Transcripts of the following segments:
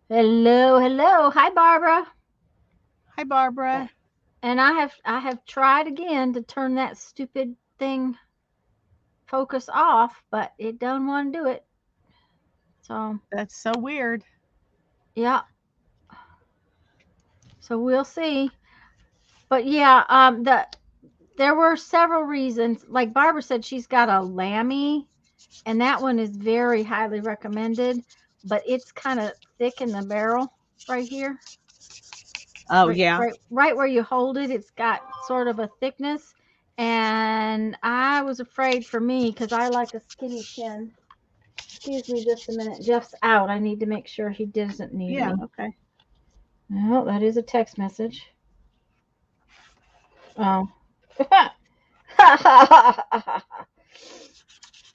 Hello, hello. Hi, Barbara. Hi, Barbara. And I have tried again to turn that stupid thing focus off, but it don't want to do it. So That's so weird. yeah, so we'll see. But yeah, there were several reasons. Like Barbara said, she's got a lammy, and that one is very highly recommended. But it's kind of thick in the barrel right here, Oh, right, yeah. right where you hold it. It's got sort of a thickness, and I was afraid for me because I like a skinny chin. Excuse me just a minute. Jeff's out. I need to make sure he doesn't need Yeah. me. Okay. Oh, that is a text message. Oh.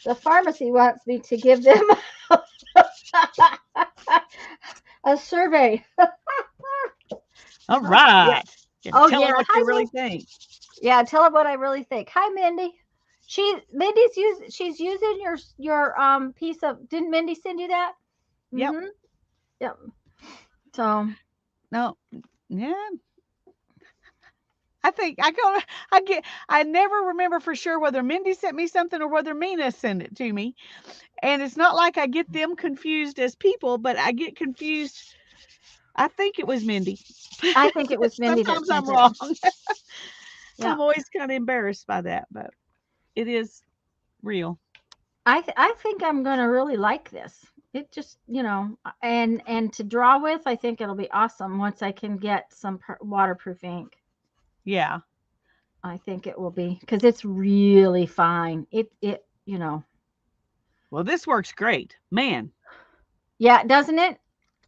The pharmacy wants me to give them a survey. All Yeah. right. You Oh tell yeah. them what you Hi, really Mindy. think. Yeah, tell her what I really think. Hi, Mindy. She's using your piece of. Didn't Mindy send you that? Yep. Mm-hmm. Yep. So No. Yeah. I think I go. I get. I never remember for sure whether Mindy sent me something or whether Mina sent it to me. And it's not like I get them confused as people, but I get confused. I think it was Mindy. I think it was Mindy that Sometimes I'm sent it. wrong. Yeah. I'm always kind of embarrassed by that, but it is real. I think I'm gonna really like this. It just and to draw with, I think it'll be awesome once I can get some waterproof ink. Yeah. I think it will be because it's really fine. It. Well, this works great. Man, Yeah, doesn't it?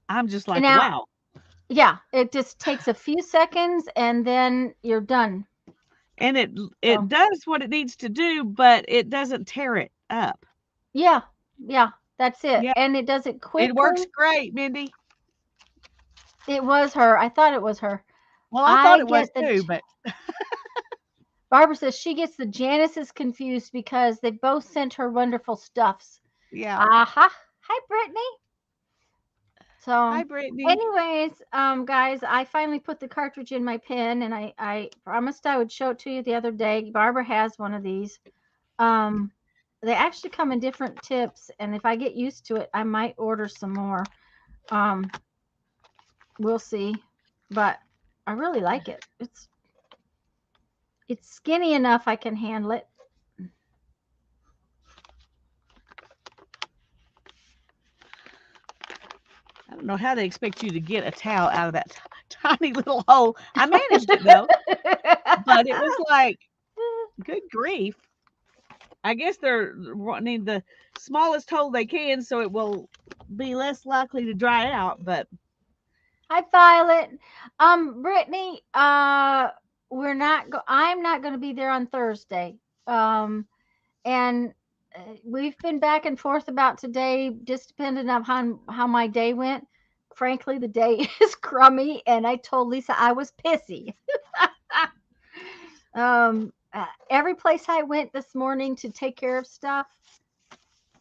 I'm just And like, now, wow. yeah, it just takes a few seconds and then you're done. And it So does what it needs to do, but it doesn't tear it up. yeah, yeah, that's it. Yeah, And it does it it works quickly. great, Mindy. It was her. I thought it was her. Well, I thought I it was get the too, but Barbara says she gets the Janices confused because they both sent her wonderful stuffs. yeah. Aha. Hi, Brittany. So, Hi, Brittany. anyways, guys, I finally put the cartridge in my pen, and I promised I would show it to you the other day. Barbara has one of these. Um, they actually come in different tips, and if I get used to it, I might order some more. Um, we'll see, but I really like it. It's skinny enough I can handle it. I don't know how they expect you to get a towel out of that tiny little hole. I managed it though, but it was like, good grief. I guess they're wanting the smallest hole they can so it will be less likely to dry out, but Hi, Violet. Brittany, I'm not going to be there on Thursday. And we've been back and forth about today, just depending on how my day went. Frankly, the day is crummy, and I told Lisa I was pissy. Every place I went this morning to take care of stuff,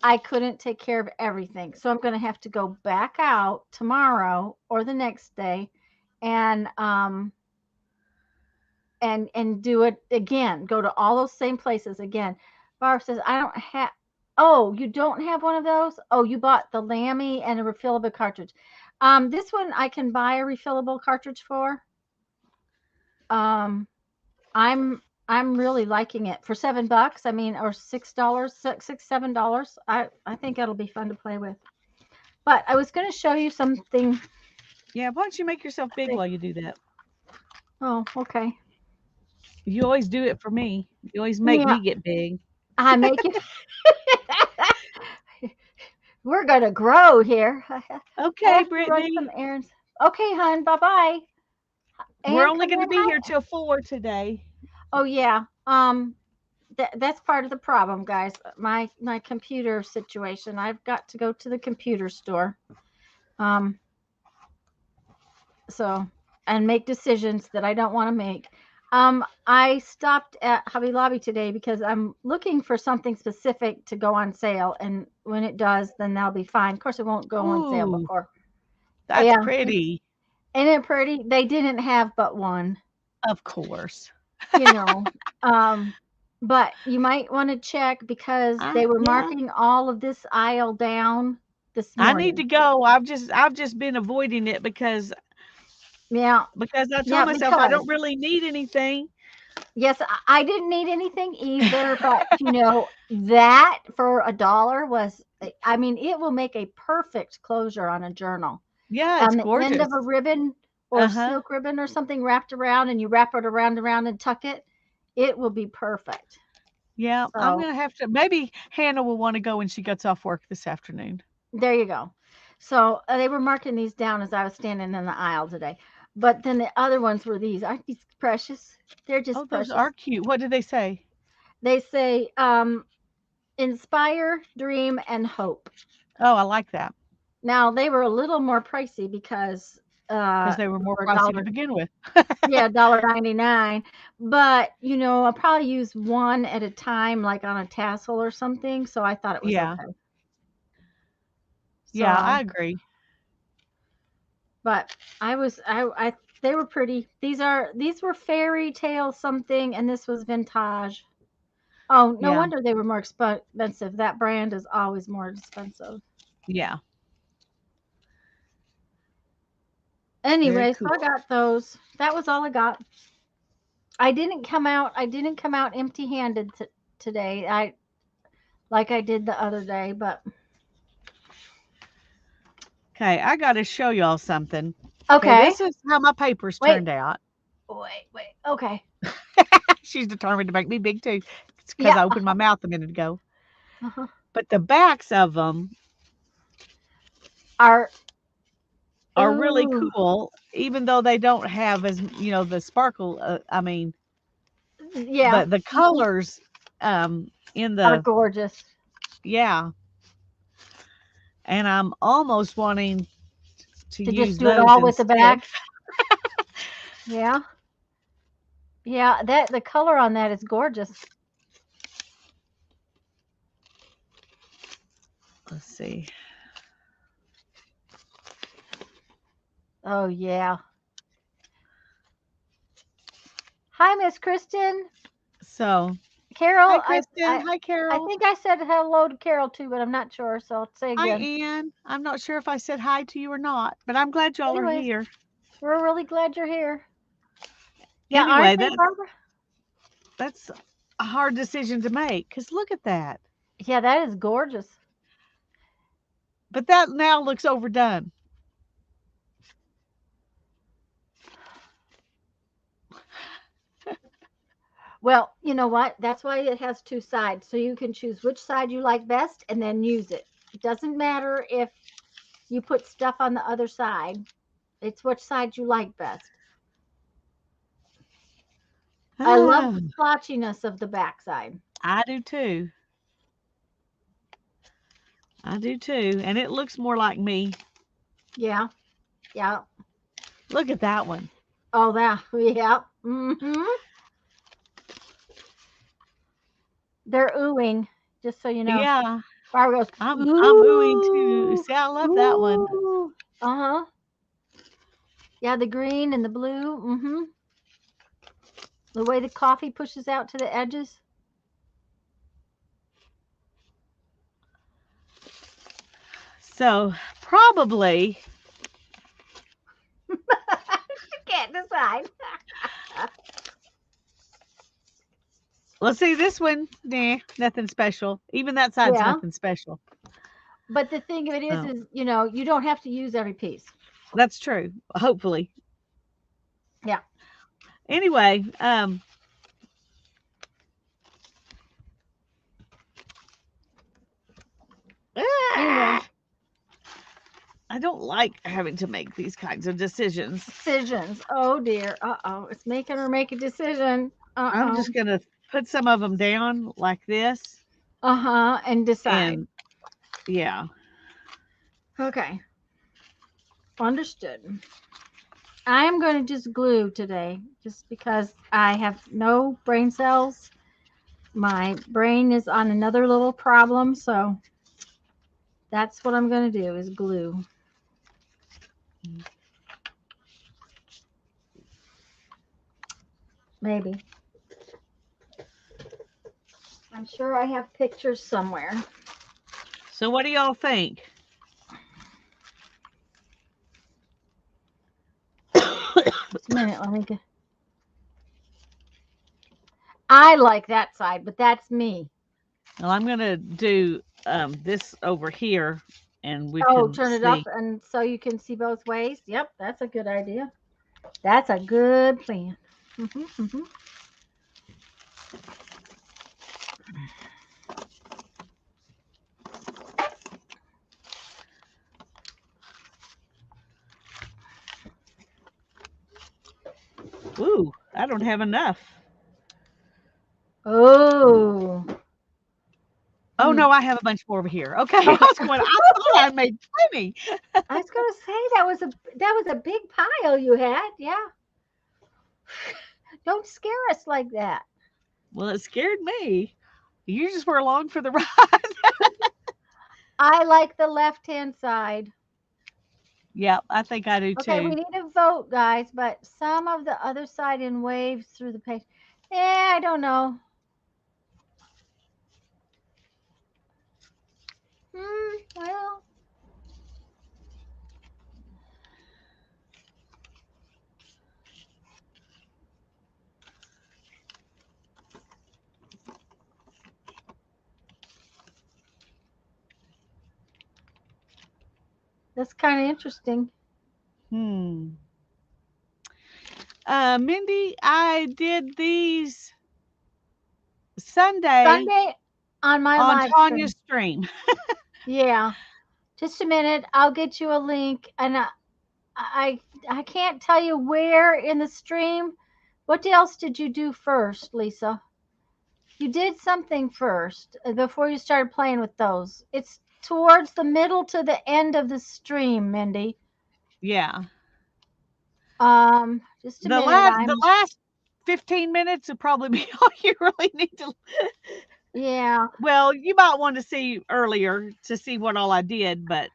I couldn't take care of everything. So I'm going to have to go back out tomorrow or the next day and and do it again. Go to all those same places again. Barb says, I don't have. Oh, you don't have one of those? Oh, you bought the Lammy and a refillable cartridge. This one I can buy a refillable cartridge for. Um, I'm really liking it for $7. I mean, or $6, $7. I think it'll be fun to play with. But I was going to show you something. yeah, why don't you make yourself big while you do that? Oh, okay. You always do it for me. You always make Yeah, me get big. I make it. We're going to grow here. I Okay, have to run some Brittany. errands. Okay, hon. Bye bye. We're And only come going to in. be Hi. here till 4 today. Oh yeah. That's part of the problem, guys. My computer situation. I've got to go to the computer store. Um. So and make decisions that I don't want to make. I stopped at Hobby Lobby today because I'm looking for something specific to go on sale, and when it does, then that'll be fine. Of course, it won't go on sale Ooh, before. That's Yeah. pretty. Isn't it pretty? They didn't have but one, Of course. you know. Um, but you might want to check because they were Yeah. marking all of this aisle down this I need to morning. go. I've just been avoiding it because Yeah. I Yeah, told myself I because don't really need anything. yes, I didn't need anything either, but that for $1 was, I mean, it will make a perfect closure on a journal. Yeah, On it's the end of gorgeous. a ribbon or Uh-huh. silk ribbon or something wrapped around, and you wrap it around and tuck it, it will be perfect. Yeah, I'm So gonna have to maybe Hannah will want to go when she gets off work this afternoon. there you go. So they were marking these down as I was standing in the aisle today. But then the other ones were these. Aren't these precious? They're Oh, just those precious. are cute. What did they say? They say inspire, dream, and hope. Oh, I like that Now they were a little more pricey because because they were they more were a pricey to dollar, begin with. yeah, $1.99. But I'll probably use one at a time, like on a tassel or something. So I thought it was Yeah. okay. Yeah, So, I agree. but I they were pretty. These were fairy tale something, and this was vintage. Oh, no Yeah. wonder they were more expensive. That brand is always more expensive. Yeah. Very Anyway, so I cool. got those. That was all I got. I didn't come out empty-handed today. I like I did the other day, but Okay, I got to show y'all something. Okay, okay. this is how my papers Wait, turned out. wait. Okay. She's determined to make me big too. It's because Yeah. I opened my mouth a minute ago. Uh-huh. But the backs of them Our are really ooh, cool, even though they don't have the sparkle. I mean, yeah, but the mhm, colors in are the gorgeous. yeah, and I'm almost wanting to To just use do it those all with the instead. back. Yeah. Yeah, the color on that is gorgeous. Let's see. Oh yeah. Hi, Miss Kristen. So, hi, Carol, Kristen. Hi, I Carol. think I said hello to Carol too, but I'm not sure, so I'll say Hi, again. Ann. I'm not sure if I said hi to you or not, but I'm glad y'all are Anyways, here. we're really glad you're here. Yeah, Anyway, aren't they, Barbara? that's a hard decision to make because look at that. Yeah, that is gorgeous. But that now looks overdone. Well, you know what? That's why it has two sides. So you can choose which side you like best and then use it. It doesn't matter if you put stuff on the other side. It's which side you like best. I love Ah, the splotchiness of the backside. I do too. I do too. And it looks more like me. Yeah, yeah. Look at that one. Oh, that, yeah. Mm-hmm. They're oohing, just so you know. Yeah, Barbara goes, I'm oohing too. ooh, See, I love that one. ooh. Uh-huh. Yeah, the green and the blue. Mm-hmm. The way the coffee pushes out to the edges. So probably, You can't decide. let's see this one. Nah, nothing special. Even that side's Yeah. nothing special. But the thing of it So is, you don't have to use every piece. that's true. Hopefully. Yeah. Anyway, Anyway, ah, I don't like having to make these kinds of decisions. decisions. Oh dear. Uh-oh. It's making her make a decision. I'm Uh-oh. just gonna put some of them down like this, Uh-huh. And decide. and yeah, Okay. Understood. I am going to just glue today just because I have no brain cells. My brain is on another little problem, so that's what I'm going to do is glue. Maybe. I'm sure I have pictures somewhere. So what do y'all think? Just a minute, let me get. I like that side, but that's me. Well, I'm gonna do this over here, and we Oh, can turn it up see. and so you can see both ways. Yep, that's a good idea. That's a good plan. Hmm. Ooh, I don't have enough. Oh. Oh Hmm. no, I have a bunch more over here. Okay, I Okay. was going. I thought I made plenty. I was gonna say that was a big pile you had. Yeah. Don't scare us like that. Well, it scared me. You just were along for the ride. I like the left-hand side. Yeah, I think I do Okay, too. we need to vote, guys, but some of the other side in waves through the page. I don't know. Well, that's kind of interesting. Hmm. Mindy, I did these Sunday Sunday on my on live Tanya's stream. stream. Yeah. Just a minute. I'll get you a link, and I I can't tell you where in the stream. What else did you do first, Lisa? You did something first before you started playing with those. It's towards the middle to the end of the stream, Mindy. Yeah. Just a minute. The I'm last 15 minutes would probably be all you really need to. Yeah. Well, you might want to see earlier to see what all I did, but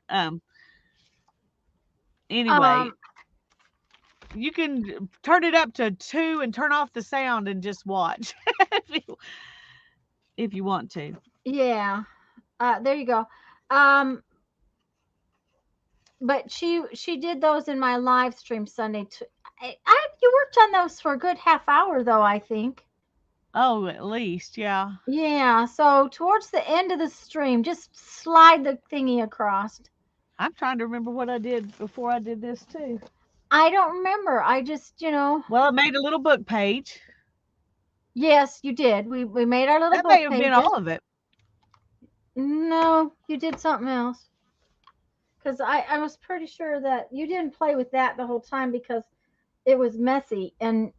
anyway, Um. you can turn it up to 2 and turn off the sound and just watch if you want to. Yeah. There you go. Um. But she did those in my live stream Sunday. You worked on those for a good half hour though, I think. Oh, at least, yeah. Yeah. So towards the end of the stream, just slide the thingy across. I'm trying to remember what I did before I did this too. I don't remember. I just. Well, I made a little book page. Yes, you did. We made our little That may book have been pages. all of it. No, you did something else. Because I was pretty sure that you didn't play with that the whole time because it was messy. And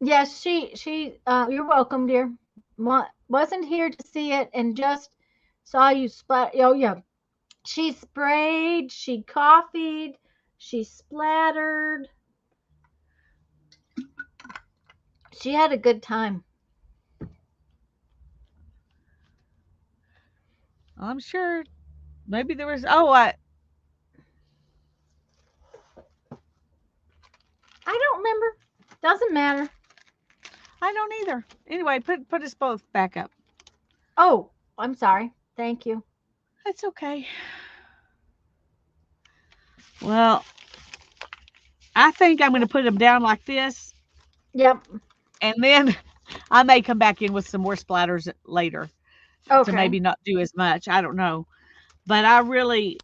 yes, you're welcome, dear. Wasn't here to see it and just saw you splat. Oh, yeah. She sprayed, she coffeed, she splattered. She had a good time. I'm sure maybe there was. Oh, I I don't remember. Doesn't matter. don't either. Anyway, put us both back up. Oh, I'm sorry. Thank you. That's okay. Well, I think I'm going to put them down like this, Yep. and then I may come back in with some more splatters later to Okay. maybe not do as much. I don't know, but I really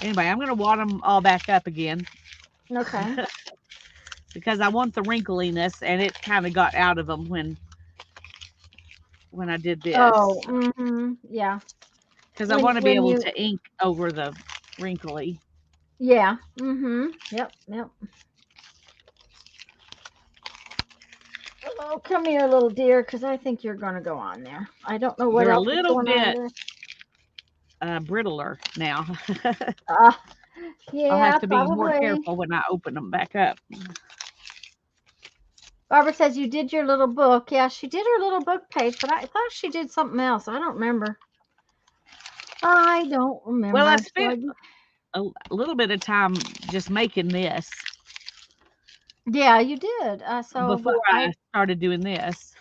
anyway, I'm going to wad them all back up again Okay. because I want the wrinkliness, and it kind of got out of them when I did this. Oh, yeah. Because I want to be When able you, to ink over the wrinkly. yeah. Yep. Oh, come here, little dear, because I think you're going to go on there. I don't know what They're a else is little going on bit there. brittler now. Uh, I'll yeah, have to be more probably. careful when I open them back up. Barbara says you did your little book. Yeah, she did her little book page, but I thought she did something else. I don't remember. I don't Well, I remember. spent a little bit of time just making this Yeah, you did. So, before but I started doing this.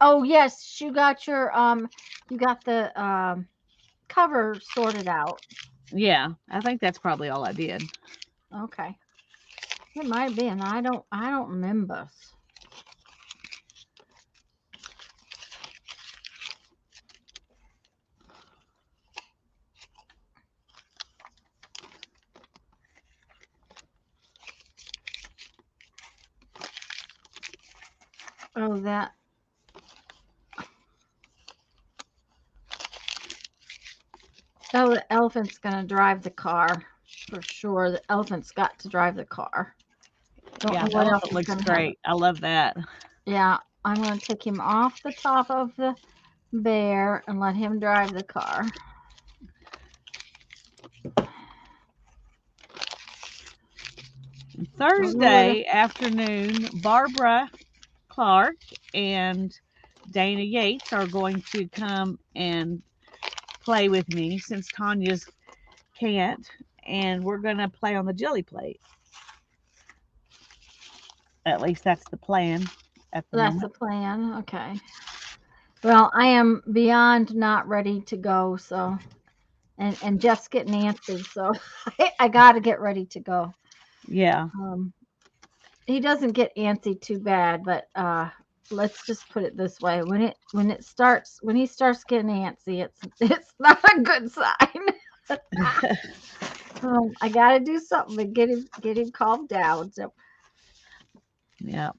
oh yes, you got the cover sorted out. Yeah, I think that's probably all I did. Okay, it might have been. I don't remember. Oh, that. Oh, the elephant's gonna drive the car for sure. The elephant's got to drive the car. Don't Yeah, know the what else elephant is looks gonna happen. great. I love that. Yeah, I'm gonna take him off the top of the bear and let him drive the car. Thursday afternoon, Barbara Clark and Dana Yates are going to come and play with me since Tanya's can't, and we're going to play on the jelly plate. At least that's the plan at the That's the moment. plan. Okay. Well, I am beyond not ready to go, so and Jeff's getting antsy, so I got to get ready to go. Yeah. He doesn't get antsy too bad, but let's just put it this way: when he starts getting antsy, it's not a good sign. I got to do something to get him calmed down. So Yeah.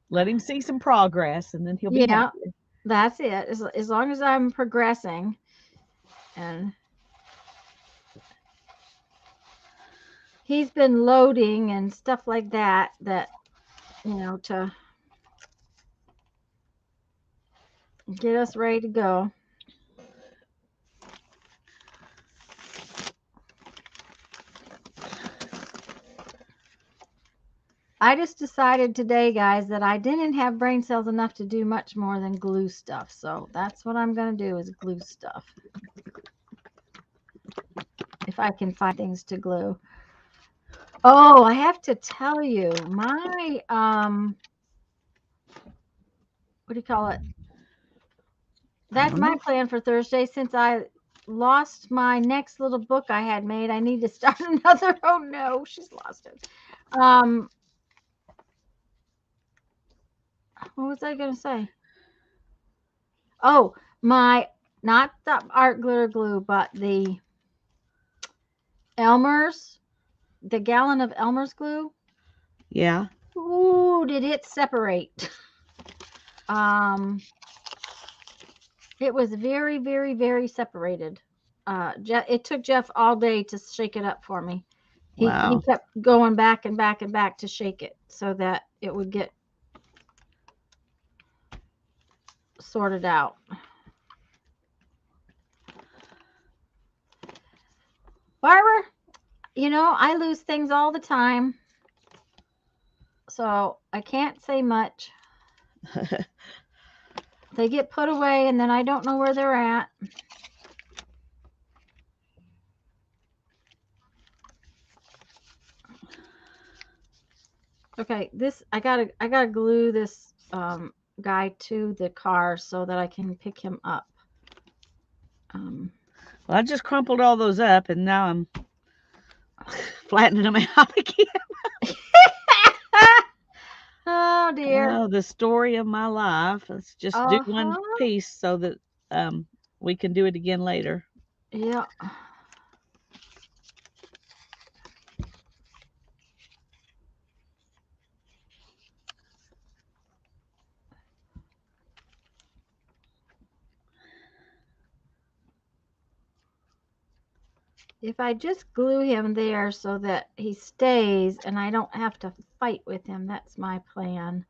Let him see some progress and then he'll be yeah, happy. that's it. As long as I'm progressing, and he's been loading and stuff like that to get us ready to go. I just decided today, guys, that I didn't have brain cells enough to do much more than glue stuff. So that's what I'm going to do is glue stuff. If I can find things to glue. Oh, I have to tell you, my what do you call it? That's my plan for Thursday. Since I lost my next little book I had made, I need to start another. Oh no, she's lost it. What was I going to say? Oh, not the art glitter glue, but the Elmer's, the gallon of Elmer's glue. Yeah. Ooh, did it separate? Um, it was very, very, very separated. It took Jeff all day to shake it up for me. He Wow. kept going back and back and back to shake it so that it would get sorted out. Barbara, I lose things all the time, so I can't say much. They get put away and then I don't know where they're at. Okay, I gotta glue this guy to the car so that I can pick him up. Well, I just crumpled all those up and now I'm flattening them out again. Oh dear. Oh, the story of my life. Let's just do one piece so that we can do it again later. Yeah. If I just glue him there so that he stays and I don't have to fight with him, that's my plan.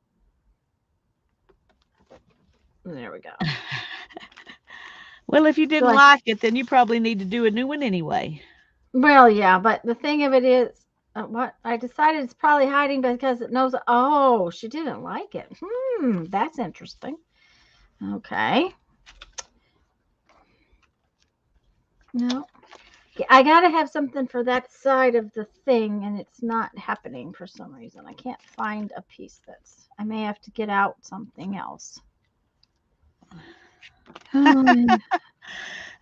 There we go. Well, if you didn't like it, then you probably need to do a new one anyway. Well, yeah, but the thing of it is, What? I decided it's probably hiding because it knows. Oh, she didn't like it. That's interesting. Okay. No. I gotta have something for that side of the thing, and it's not happening for some reason. I can't find a piece that's. I may have to get out something else.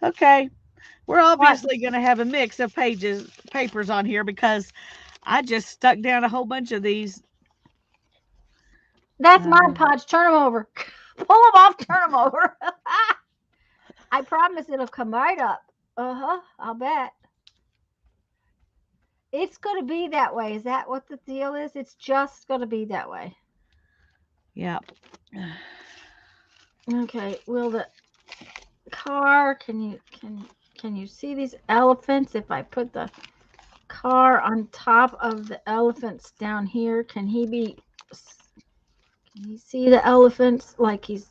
Okay. We're What? obviously going to have a mix of papers on here because I just stuck down a whole bunch of these. That's Mod Podge. Turn them over. Pull them off. Turn them over. I promise it'll come right up. I'll bet. It's going to be that way. Is that what the deal is? It's just going to be that way. Yeah. Okay. Will the car? Can you see these elephants? If I put the car on top of the elephants down here, can he see the elephants like he's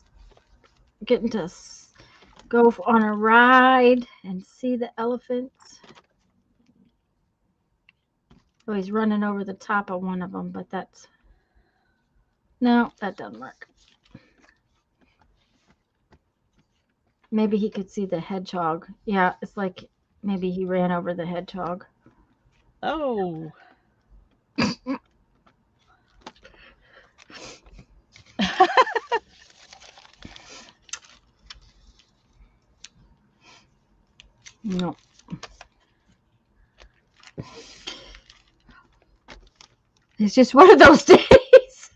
getting to go on a ride and see the elephants? Oh, he's running over the top of one of them, but no, that doesn't work. Maybe he could see the hedgehog. Yeah, it's like maybe he ran over the hedgehog. Oh. No. It's just one of those days,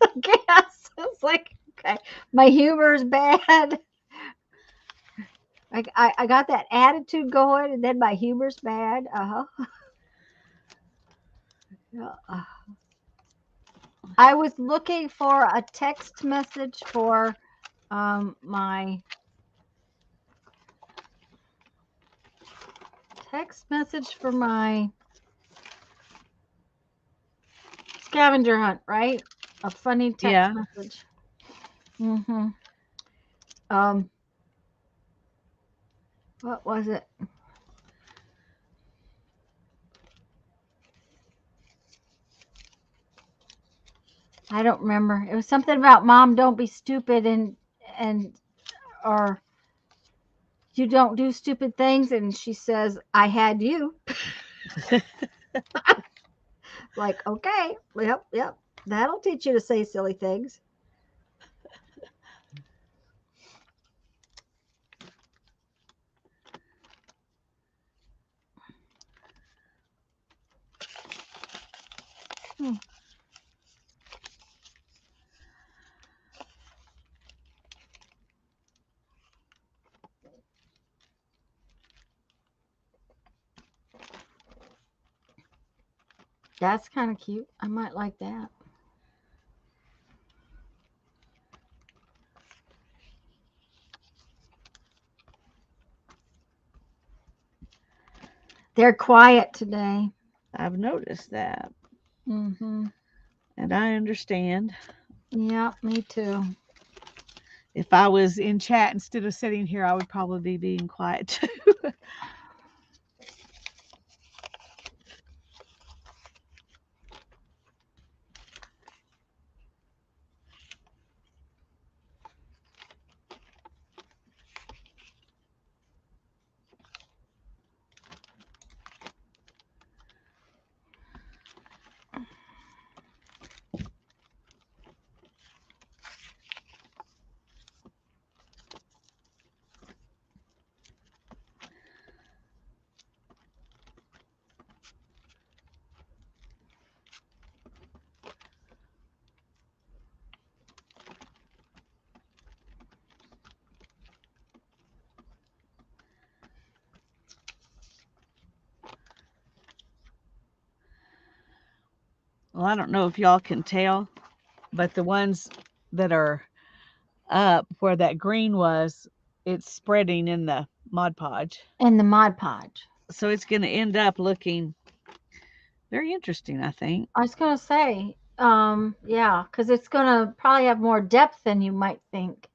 I guess. It's like, okay, my humor's bad. I got that attitude going, and then my humor's bad. I was looking for a text message for my scavenger hunt, right? A funny text message. What was it? I don't remember. It was something about Mom, don't be stupid and or you don't do stupid things, and she says, I had you. Like, okay, yep. That'll teach you to say silly things. That's kind of cute. I might like that. They're quiet today. I've noticed that. Mm-hmm. And I understand. Yeah, me too. If I was in chat instead of sitting here, I would probably be being quiet too. Well, I don't know if y'all can tell, but the ones that are up where that green was, it's spreading in the Mod Podge. In the Mod Podge. So it's going to end up looking very interesting, I think. I was going to say, yeah, because it's going to probably have more depth than you might think.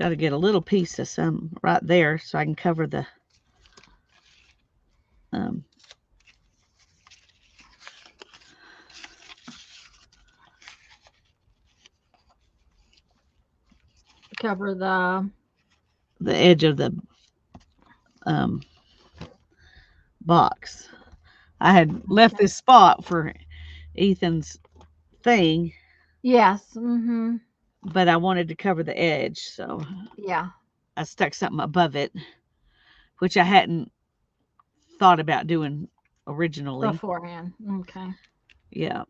Got to get a little piece of some right there so I can cover the cover the edge of the box. I had left this spot for Ethan's thing. Yes. Mm-hmm. But I wanted to cover the edge, so yeah, I stuck something above it, which I hadn't thought about doing originally. Beforehand. Okay. Yeah.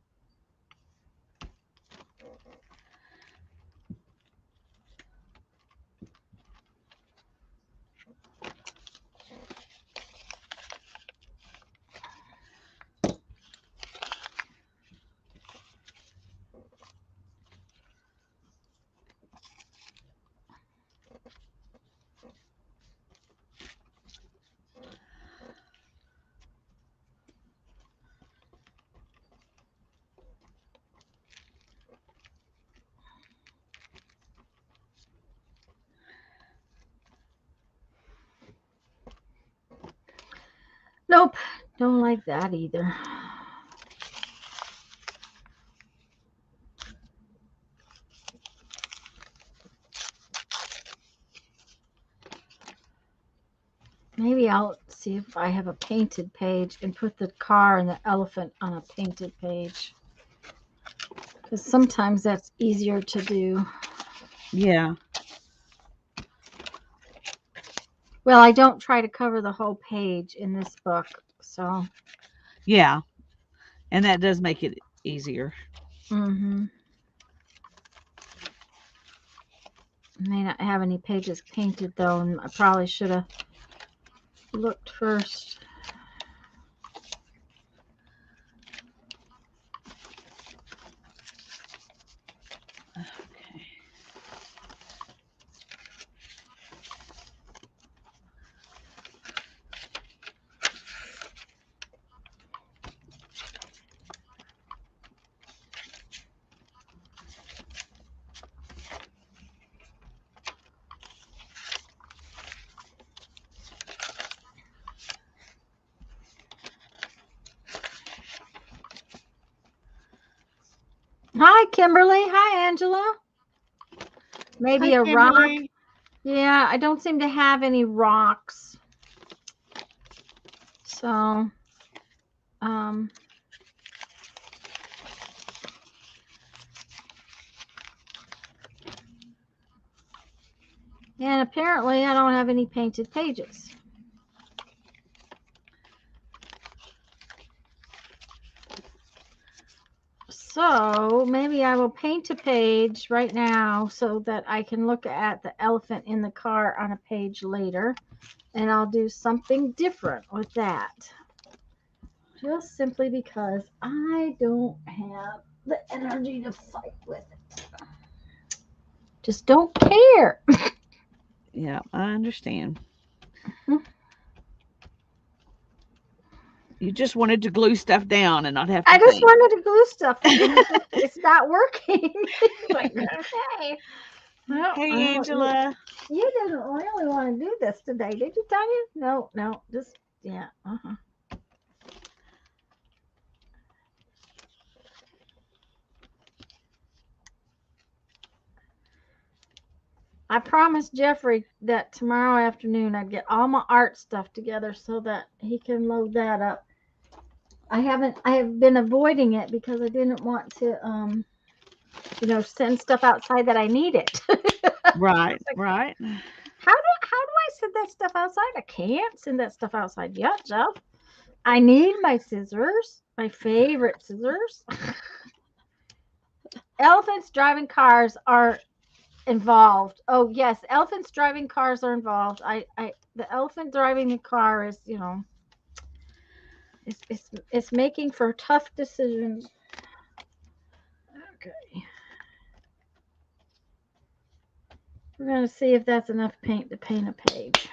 Nope. Don't like that either. Maybe I'll see if I have a painted page and put the car and the elephant on a painted page. Because sometimes that's easier to do. Yeah. Well, I don't try to cover the whole page in this book, so. Yeah. And that does make it easier. Mm-hmm. May not have any pages painted though, and I probably should have looked first. Okay. Hi, Kimberly. Hi, Angela. Maybe Hi, a Kimberly. rock. Yeah, I don't seem to have any rocks. So, and apparently I don't have any painted pages. So maybe I will paint a page right now so that I can look at the elephant in the car on a page later. And I'll do something different with that. Just simply because I don't have the energy to fight with it. Just don't care. Yeah, I understand. You just wanted to glue stuff down and not have to I just think. wanted to glue stuff. It's not working. Like, okay. Well, Hey, Angela. You didn't really want to do this today, did you, Tanya? No, just, yeah. I promised Jeffrey that tomorrow afternoon I'd get all my art stuff together so that he can load that up. I have been avoiding it because I didn't want to, send stuff outside that I needed. Right, right. How do I send that stuff outside? I can't send that stuff outside yet, Jeff. I need my scissors, my favorite scissors. Elephants driving cars are involved. Oh yes, elephants driving cars are involved. The elephant driving the car is, it's making for tough decisions. Okay. We're going to see if that's enough paint to paint a page.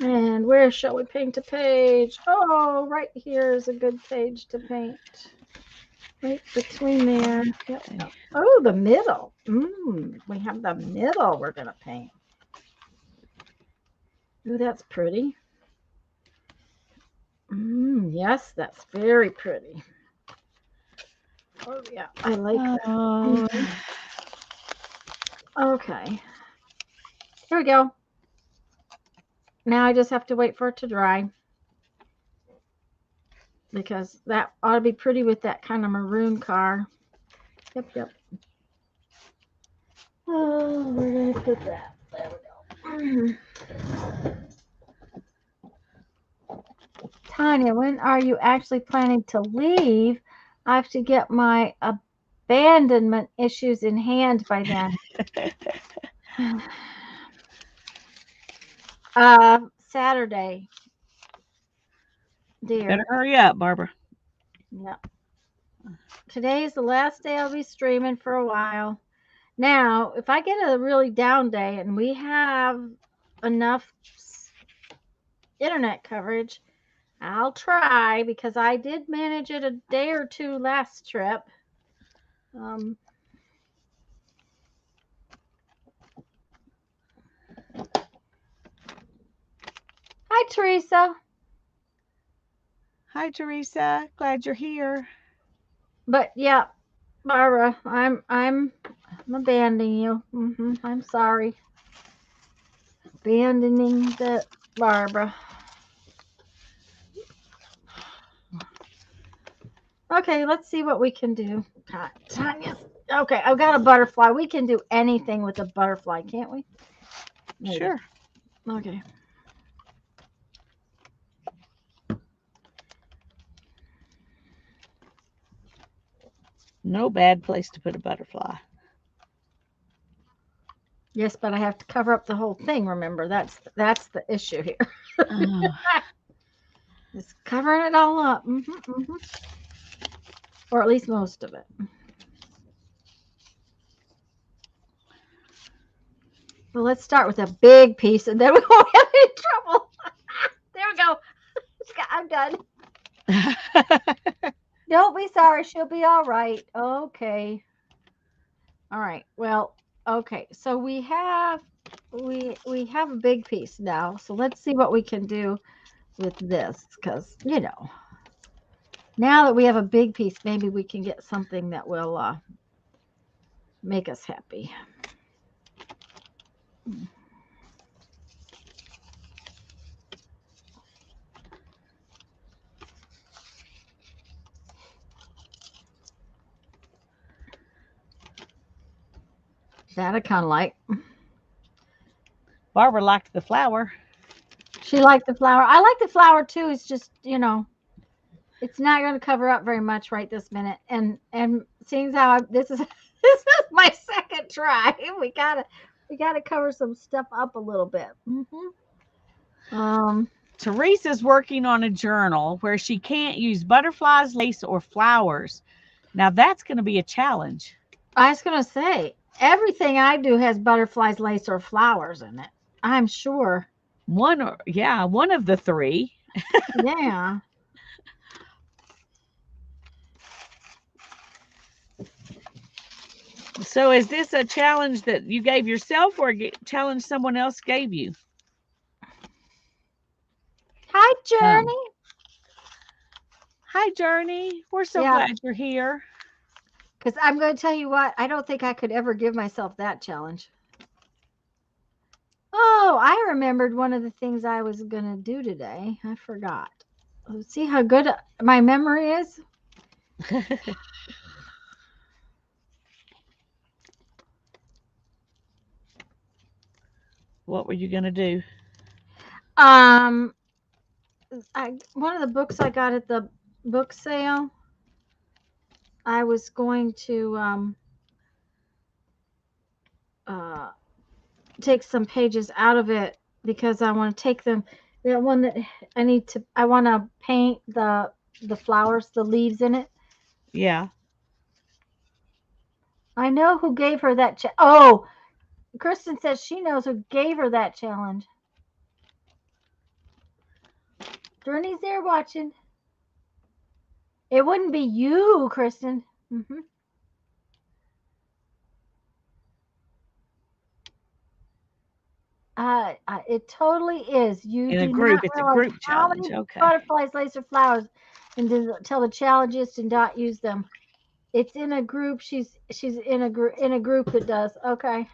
And where shall we paint a page? Oh, right here is a good page to paint. Right between there. Yep. Oh, the middle. We have the middle we're going to paint. Oh, that's pretty. Yes, that's very pretty. Oh, yeah, I like that. Oh, Okay. Here we go. Now I just have to wait for it to dry. Because that ought to be pretty with that kind of maroon car. Yep. Oh, where did I put that? There we go. Tanya, when are you actually planning to leave? I have to get my abandonment issues in hand by then. Saturday, dear. better hurry up, Barbara. Yep. Today's the last day I'll be streaming for a while. Now, if I get a really down day and we have enough internet coverage, I'll try because I did manage it a day or two last trip. Hi, Teresa. Hi, Teresa. Glad you're here. But yeah, Barbara, I'm abandoning you. I'm sorry. Abandoning the Barbara. Okay, let's see what we can do. Tanya. Okay, I've got a butterfly. We can do anything with a butterfly, can't we? Maybe. Sure. Okay. No bad place to put a butterfly. Yes, but I have to cover up the whole thing. Remember, that's the issue here. Oh. Just covering it all up, or at least most of it. Well, let's start with a big piece, and then we won't have any trouble. There we go. I'm done. Don't be sorry. She'll be all right. Okay. All right. Well, okay. So we have a big piece now. So let's see what we can do with this, because now that we have a big piece, maybe we can get something that will make us happy. That I kind of like. Barbara liked the flower. She liked the flower. I like the flower too. It's just, it's not going to cover up very much right this minute. And seeing how this is my second try, we gotta cover some stuff up a little bit. Teresa's working on a journal where she can't use butterflies, lace, or flowers. Now that's going to be a challenge. I was going to say, everything I do has butterflies, lace, or flowers in it. I'm sure. One of the three. Yeah. So is this a challenge that you gave yourself or a challenge someone else gave you? Hi, Journey. Hi, Journey. We're so glad you're here. Because I'm going to tell you what, I don't think I could ever give myself that challenge. Oh, I remembered one of the things I was going to do today. I forgot. See how good my memory is? What were you going to do? One of the books I got at the book sale, I was going to take some pages out of it because I want to take them. The one that I want to paint the flowers, the leaves in it. Yeah. I know who gave her that. Oh, Kristen says she knows who gave her that challenge. Journey's there watching. It wouldn't be you, Kristen. Hmm. It totally is. You In a do group. not It's a realize group how challenge. many Okay. butterflies, lace, or flowers, and tell the challenges to not use them. It's in a group. She's in a group that does. Okay.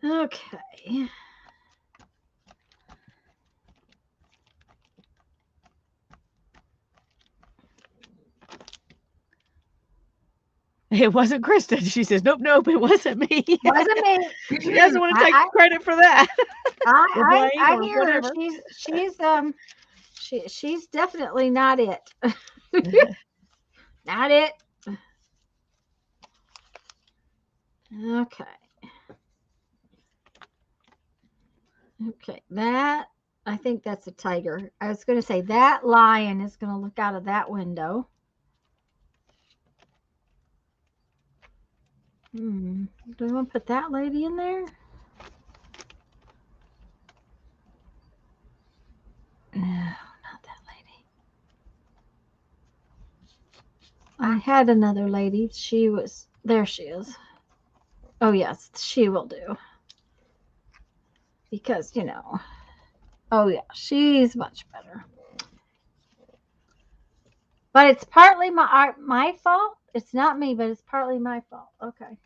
Okay. It wasn't Kristen. She says, nope, nope, it wasn't me. Wasn't me. She doesn't want to take credit for that. Or blame I or hear her. whatever. She's definitely not it. Not it. Okay. Okay. That I think that's a tiger. I was going to say that lion is going to look out of that window. Do I want to put that lady in there? No, not that lady. I had another lady. She was there. She is. Oh yes, she will do. Because oh yeah, she's much better. But it's partly my fault. It's not me, but it's partly my fault. Okay.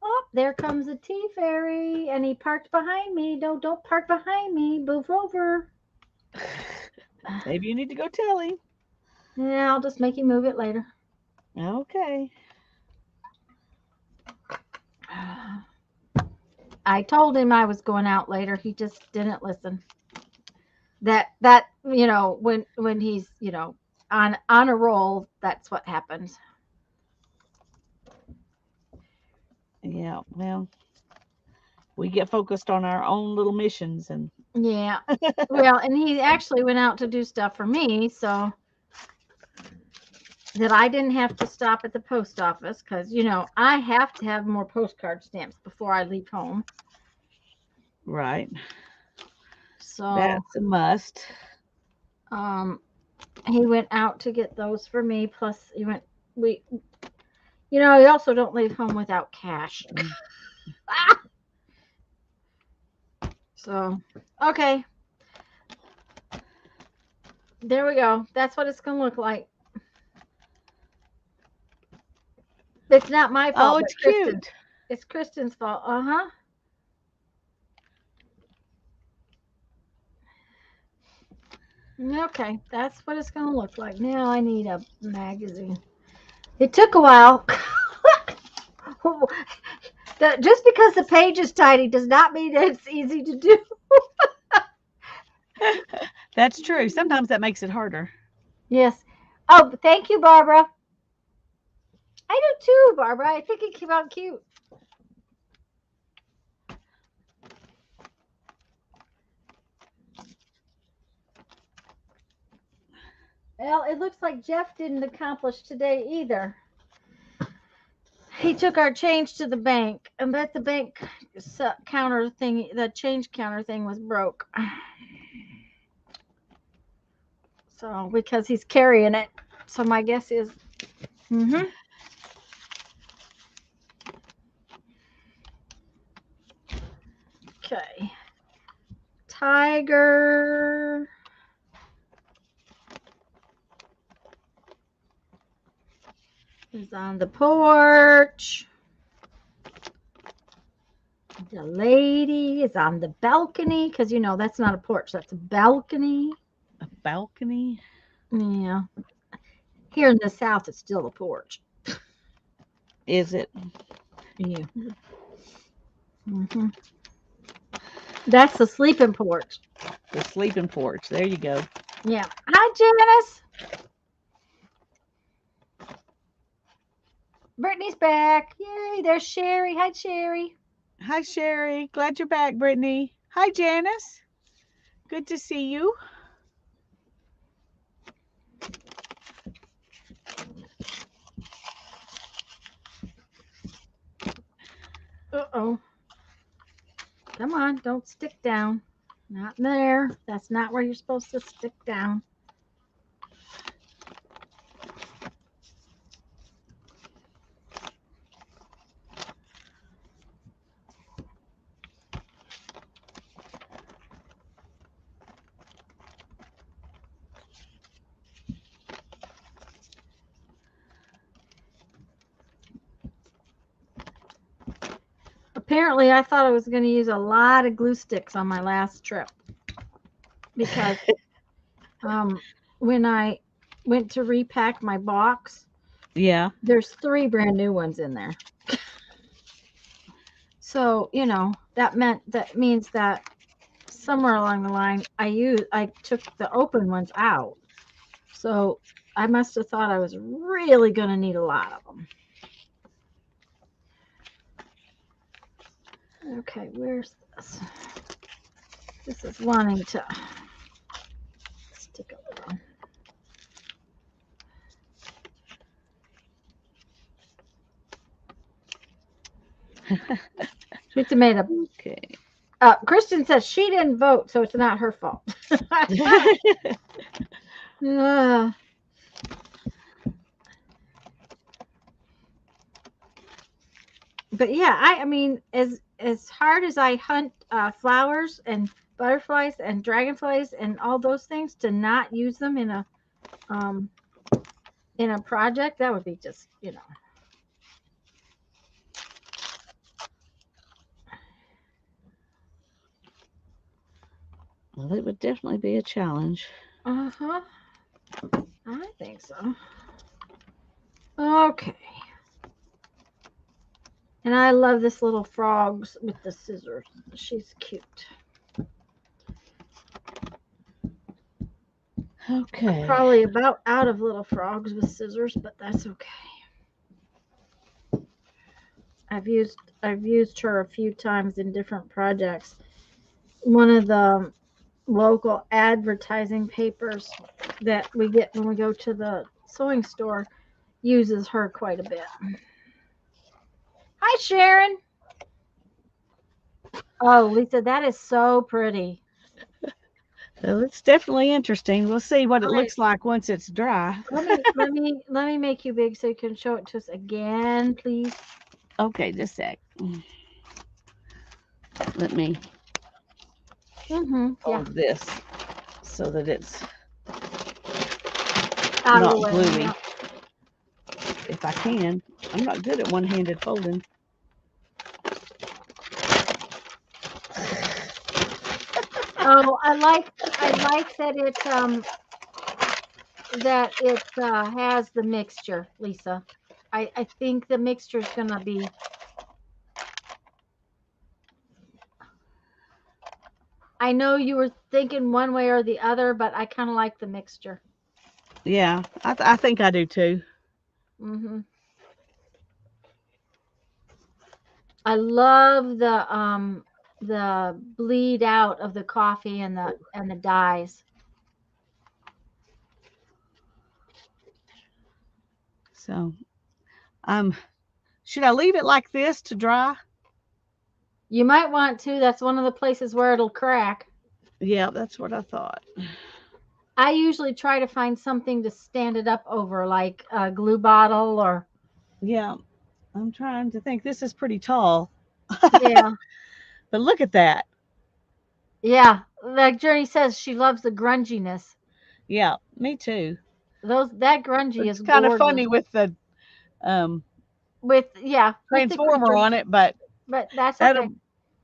Oh, there comes a tea fairy, and he parked behind me. No, don't park behind me. Move over. Maybe you need to go tell him. Yeah, I'll just make you move it later. Okay. I told him I was going out later. He just didn't listen. That when he's on a roll, that's what happens. Yeah, well, we get focused on our own little missions and Yeah. Well, and he actually went out to do stuff for me, so that I didn't have to stop at the post office because I have to have more postcard stamps before I leave home. right. So That's a must. um he went out to get those for me. Plus we you also don't leave home without cash. So okay. There we go. That's what it's gonna look like. It's not my Oh, fault, but it's Kristen. cute. It's Kristen's fault. Uh-huh. Okay, that's what it's gonna look like. Now I need a magazine. It took a while. Just because the page is tiny does not mean it's easy to do. That's true. Sometimes that makes it harder. Yes. Oh, thank you, Barbara. I do too, Barbara. I think it came out cute. Well, it looks like Jeff didn't accomplish today either. He took our change to the bank, and bet the bank counter thing, the change counter thing was broke. So, because he's carrying it. So, my guess is, Okay. Tiger. Is on the porch. The lady is on the balcony because that's not a porch, that's a balcony. A balcony? Yeah. Here in the South, it's still a porch. Is it? Yeah. That's the sleeping porch. The sleeping porch. There you go. Yeah. Hi, Janice. Brittany's back. Yay. There's Sherry. Hi, Sherry. Hi, Sherry. Glad you're back, Brittany. Hi, Janice. Good to see you. Uh-oh. Come on. Don't stick down. Not there. That's not where you're supposed to stick down. Apparently, I thought I was going to use a lot of glue sticks on my last trip because when I went to repack my box, Yeah. there's 3 brand new ones in there. So, that means that somewhere along the line I took the open ones out. So, I must have thought I was really going to need a lot of them. Okay, where's this? This is wanting to stick a little. Sweet tomato. Okay. Kristen says she didn't vote, so it's not her fault. Uh, but yeah, I mean, as hard as I hunt flowers and butterflies and dragonflies and all those things, to not use them in a project, that would be just Well, it would definitely be a challenge. Uh-huh. I think so. Okay. And I love this little frogs with the scissors. She's cute. Okay. Probably about out of little frogs with scissors, but that's okay. I've used her a few times in different projects. One of the local advertising papers that we get when we go to the sewing store uses her quite a bit. Hi, Sharon. Oh, Lisa, that is so pretty. Well, it's definitely interesting. We'll see what it All right. looks like once it's dry. Let me make you big so you can show it to us again, please. Okay, just a sec. Let me Yeah. hold this so that it's Out not of the way. gluey. Yeah. If I can. I'm not good at one-handed folding. Oh, I like that it has the mixture, Lisa. I think the mixture is gonna be. I know you were thinking one way or the other, but I kind of like the mixture. Yeah, I think I do too. I love the bleed out of the coffee and the dyes. So, should I leave it like this to dry? You might want to. That's one of the places where it'll crack. Yeah, that's what I thought. I usually try to find something to stand it up over, like a glue bottle or. Yeah, I'm trying to think. This is pretty tall. Yeah. But look at that. Yeah. Like Journey says, she loves the grunginess. Yeah, me too. That grungy It's is kind of gorgeous. funny with the um, With the transformer creature, on it, but but that's okay.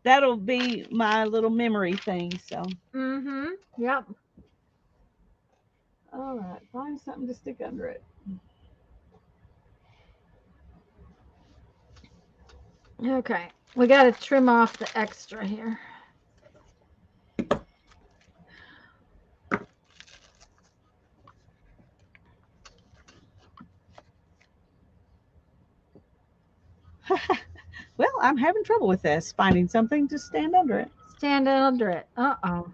that'll be my little memory thing. So, Yep. all right, find something to stick under it. Okay. We got to trim off the extra here. Well, I'm having trouble with this, finding something to stand under it. Stand under it. Uh-oh.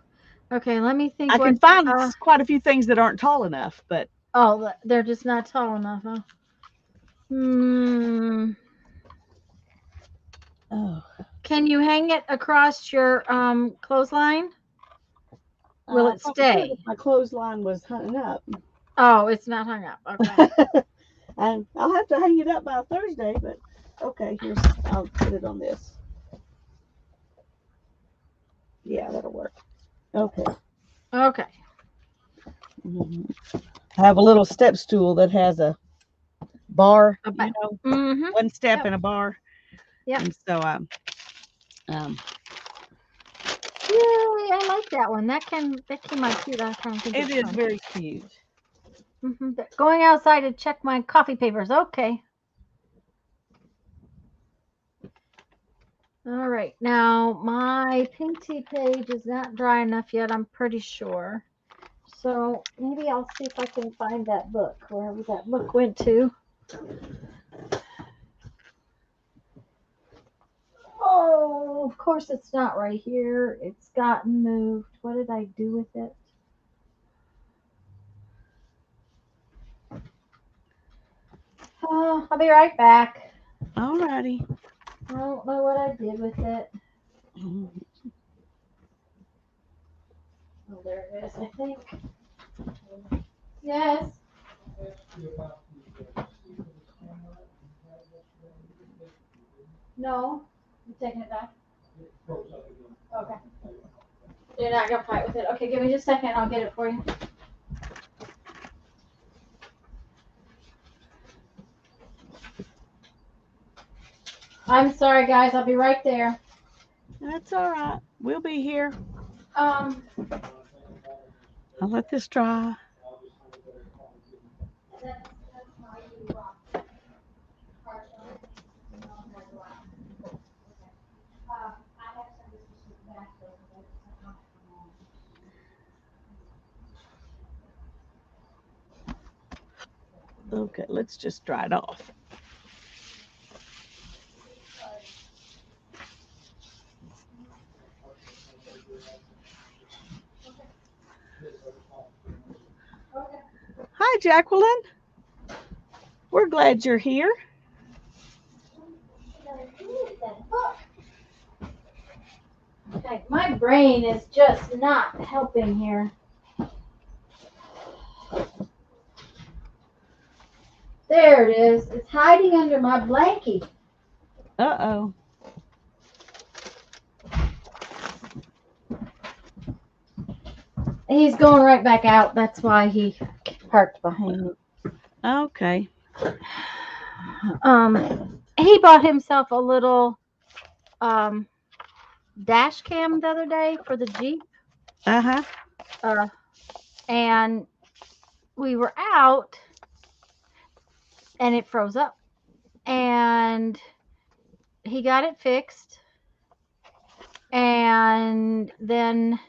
Okay, let me think. I can find quite a few things that aren't tall enough, but oh, they're just not tall enough, huh? oh, Can you hang it across your clothesline? Will it Probably could stay? if my clothesline was hung up. Oh, it's not hung up. Okay. And I'll have to hang it up by Thursday, but okay, I'll put it on this. Yeah, that'll work. Okay. Okay. I have a little step stool that has a bar, Mm-hmm. One step Yep. and a bar. Yep. And so Yay, I like that one. That came out cute. I kind of think it it's is fun. very cute. Going outside to check my coffee papers. Okay. All right. Now, my pink tea page is not dry enough yet, I'm pretty sure. So maybe I'll see if I can find that book, wherever that book went to. Oh, of course it's not right here. It's gotten moved. What did I do with it? Oh, I'll be right back. Alrighty. I don't know what I did with it. Oh, there it is, I think. Yes. No. You taking it back? Okay. You're not gonna fight with it. Okay, give me just a second. I'll get it for you. I'm sorry, guys. I'll be right there. That's all right. We'll be here. Um. I'll let this dry. Okay, let's just dry it off. Hi, Jacqueline. We're glad you're here. Okay, my brain is just not helping here. There it is. It's hiding under my blankie. Uh-oh. He's going right back out. That's why he parked behind me. Okay. He bought himself a little dash cam the other day for the Jeep. Uh-huh. And we were out and it froze up. And he got it fixed. And then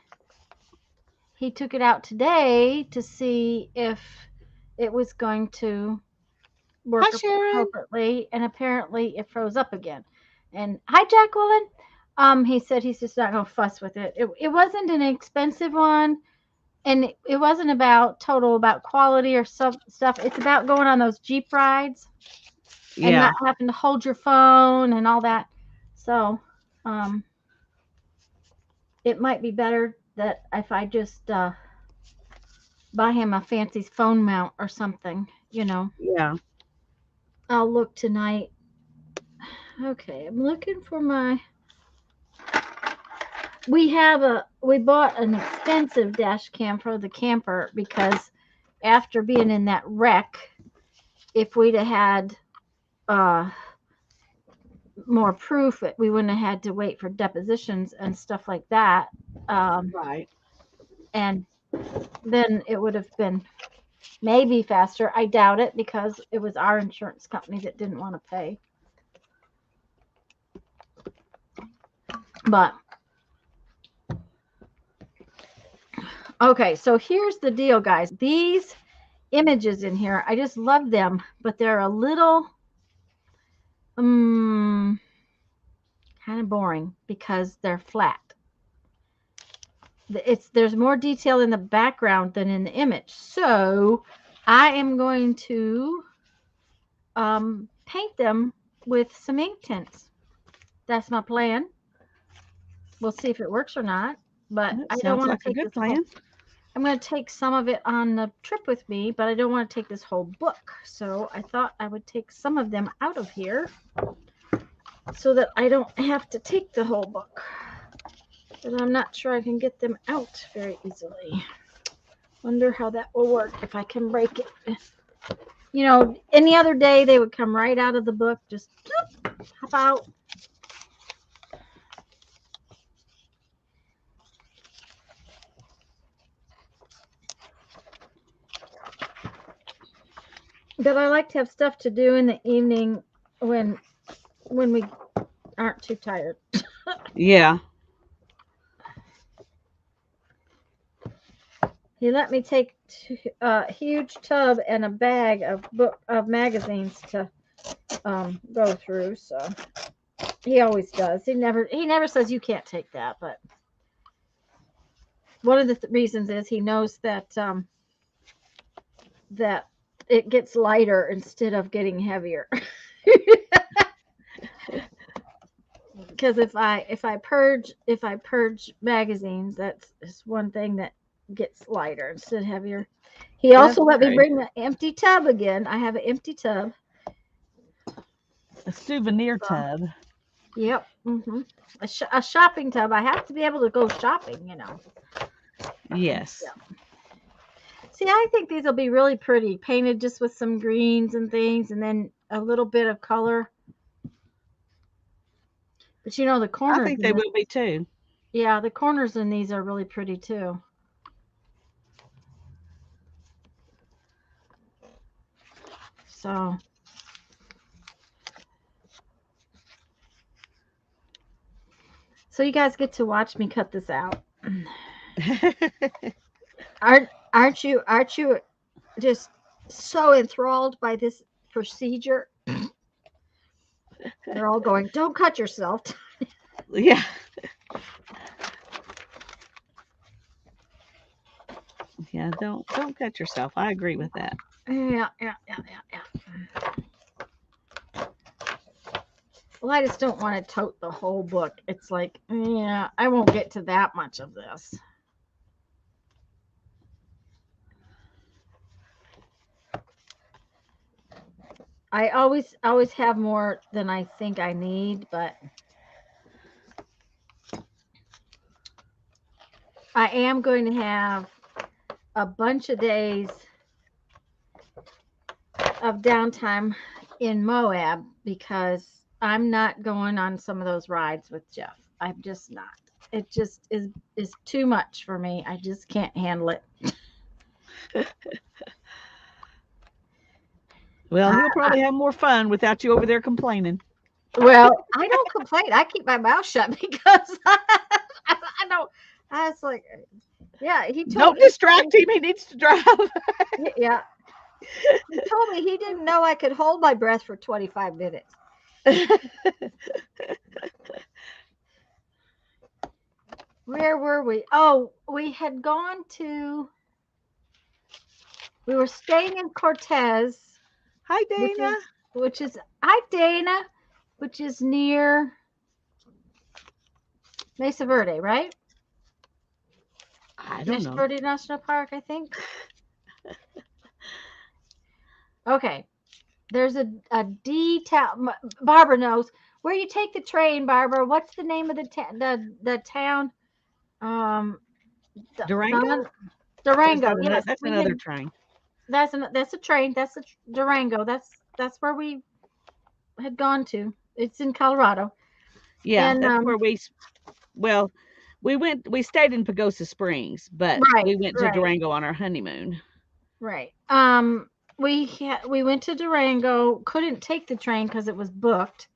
he took it out today to see if it was going to work Hi, Sharon. appropriately, and apparently it froze up again. And hi, Jacqueline. He said he's just not going to fuss with it. It wasn't an expensive one, and it wasn't about quality or stuff. It's about going on those Jeep rides and not having to hold your phone and all that. So, it might be better that if I just buy him a fancy phone mount or something, Yeah. I'll look tonight. Okay, I'm looking for my. We bought an expensive dash cam for the camper because after being in that wreck, if we'd have had more proof, we wouldn't have had to wait for depositions and stuff like that. Right. And then it would have been maybe faster. I doubt it because it was our insurance company that didn't want to pay. But okay, so here's the deal, guys. These images in here, I just love them, but they're a little kind of boring because they're flat. There's more detail in the background than in the image. So I am going to paint them with some ink tints. That's my plan. We'll see if it works or not. But I don't want to take a good this plan. I'm going to take some of it on the trip with me, but I don't want to take this whole book. So I thought I would take some of them out of here so that I don't have to take the whole book. But I'm not sure I can get them out very easily. Wonder how that will work if I can break it. You know, any other day they would come right out of the book, just hop out. But I like to have stuff to do in the evening when we aren't too tired. Yeah. He let me take a huge tub and a bag of magazines to go through. So he always does. He never says you can't take that. But one of the reasons is he knows that that it gets lighter instead of getting heavier. Because if I purge magazines, that's one thing that gets lighter instead of heavier. He also let me bring the empty tub again. I have an empty tub. A souvenir tub. Yep. A shopping tub. I have to be able to go shopping, you know. Yes. Yeah. See, I think these will be really pretty, painted just with some greens and things, and then a little bit of color. But you know, the corners. I think they will be too. Yeah, the corners in these are really pretty too. So you guys get to watch me cut this out. Aren't you just so enthralled by this procedure? They're all going, "Don't cut yourself." Yeah. Yeah, don't cut yourself. I agree with that. Yeah. Well, I just don't want to tote the whole book. It's like, yeah, I won't get to that much of this. I always have more than I think I need, but I am going to have a bunch of days of downtime in Moab because I'm not going on some of those rides with Jeff. I'm just not. It just is too much for me. I just can't handle it. Well, he'll probably have more fun without you over there complaining. Well, I don't complain. I keep my mouth shut because I don't. I was like, yeah, he told Don't distract him. He needs to drive. Yeah. He told me he didn't know I could hold my breath for 25 minutes. Where were we? Oh, we were staying in Cortez. Hi, Dana. Hi, Dana, which is near Mesa Verde, right? I don't know. Mesa Verde National Park, I think. Okay. There's a D town. Barbara knows where you take the train. Barbara, what's the name of the town? Durango. Durango. Yes, that's another train. That's a train. That's a Durango. That's where we had gone to. It's in Colorado. Yeah, and, that's where we stayed in Pagosa Springs, but we went to Durango on our honeymoon. Right. We went to Durango. Couldn't take the train because it was booked.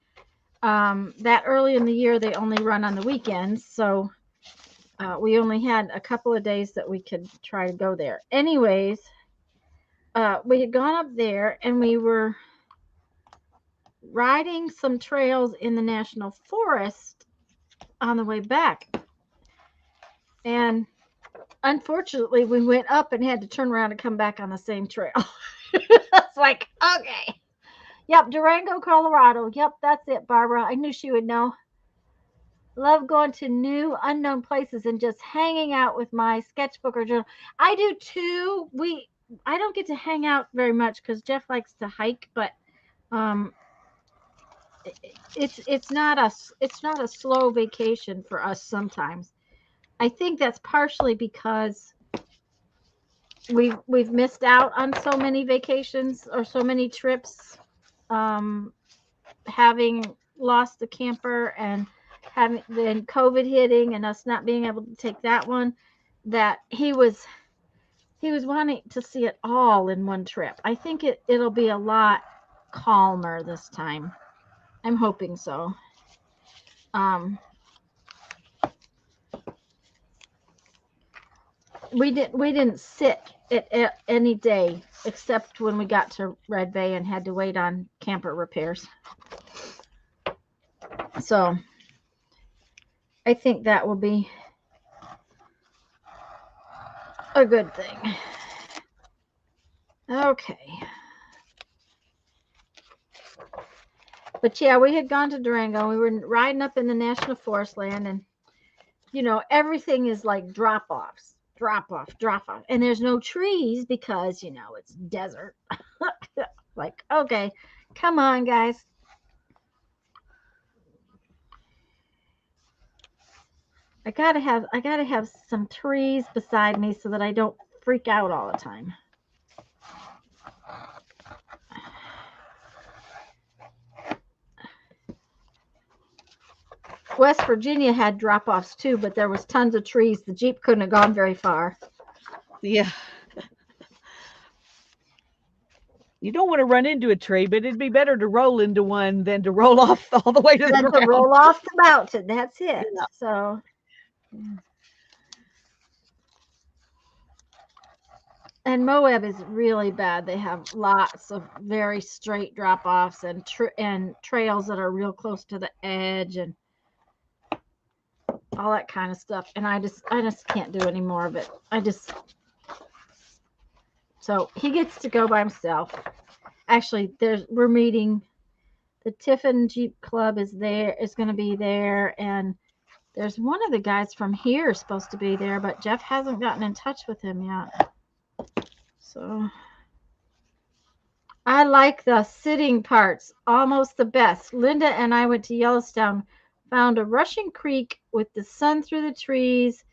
That early in the year, they only run on the weekends, so we only had a couple of days that we could try to go there. Anyways, we had gone up there and we were riding some trails in the national forest on the way back. And unfortunately, we went up and had to turn around and come back on the same trail. It's like, okay. Yep, Durango, Colorado. Yep, that's it, Barbara. I knew she would know. Love going to new, unknown places and just hanging out with my sketchbook or journal. I do too. I don't get to hang out very much because Jeff likes to hike, but um, it's not a slow vacation for us sometimes. I think that's partially because we've missed out on so many vacations or so many trips, um, having lost the camper and having then COVID hitting and us not being able to take that one. That he was wanting to see it all in one trip. I think it'll be a lot calmer this time. I'm hoping so. Um, we didn't sit at any day except when we got to Red Bay and had to wait on camper repairs. So I think that will be a good thing. Okay. But yeah, we had gone to Durango. We were riding up in the National Forest land, and everything is like drop offs, drop off, drop off. And there's no trees because, it's desert. Like, okay, come on, guys. I gotta have some trees beside me so that I don't freak out all the time. West Virginia had drop offs too, but there was tons of trees. The Jeep couldn't have gone very far. Yeah. You don't want to run into a tree, but it'd be better to roll into one than to roll off all the way to the Then ground. to roll off the mountain. That's it. Yeah. So and Moab is really bad. They have lots of very straight drop offs and trails that are real close to the edge and all that kind of stuff. And I just can't do any more of it. So he gets to go by himself. Actually, we're meeting. The Tiffin Jeep Club is going to be there, and there's one of the guys from here supposed to be there, but Jeff hasn't gotten in touch with him yet. So I like the sitting parts almost the best. Linda and I went to Yellowstone, found a rushing creek with the sun through the trees,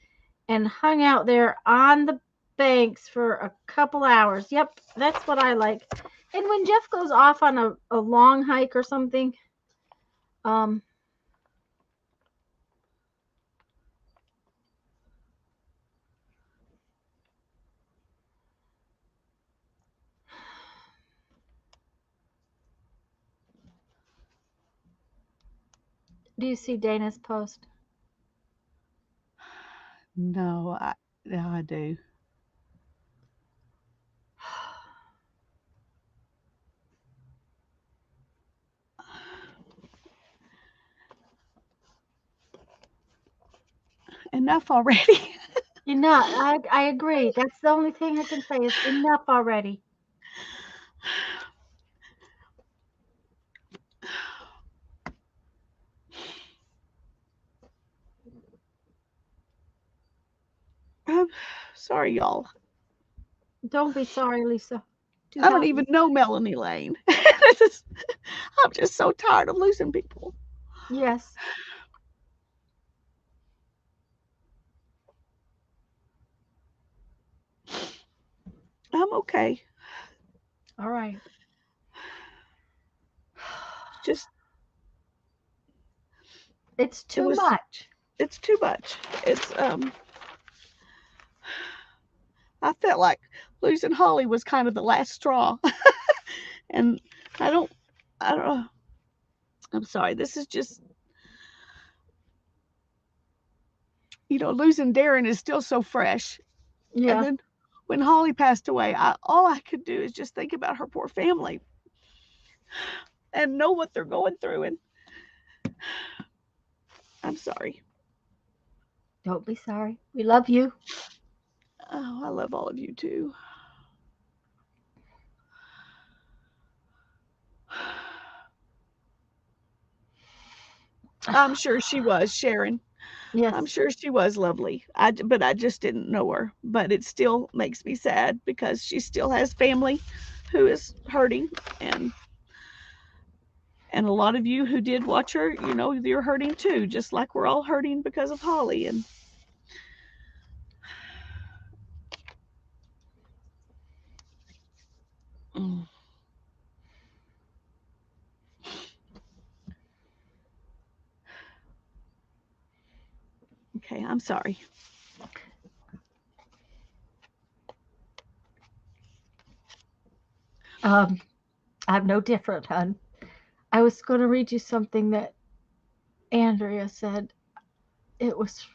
and hung out there on the banks for a couple hours. Yep, that's what I like. And when Jeff goes off on a long hike or something, um, do you see Dana's post? No, I do. Enough already. Enough. I agree. That's the only thing I can say is enough already. I'm sorry, y'all. Don't be sorry, Lisa. I don't even know Melanie Lane. I'm just so tired of losing people. Yes. I'm okay. All right. Just It's too much. It's too much. It's I felt like losing Holly was kind of the last straw. And I don't know. I'm sorry. This is just, losing Darren is still so fresh. Yeah. And then when Holly passed away, all I could do is just think about her poor family and know what they're going through. And I'm sorry. Don't be sorry. We love you. Oh, I love all of you too. I'm sure she was, Sharon. Yes. I'm sure she was lovely. But I just didn't know her. But it still makes me sad because she still has family who is hurting, and a lot of you who did watch her, you're hurting too, just like we're all hurting because of Holly. And mm, okay, I'm sorry. I'm no different, hon. I was going to read you something that Andrea said. It was.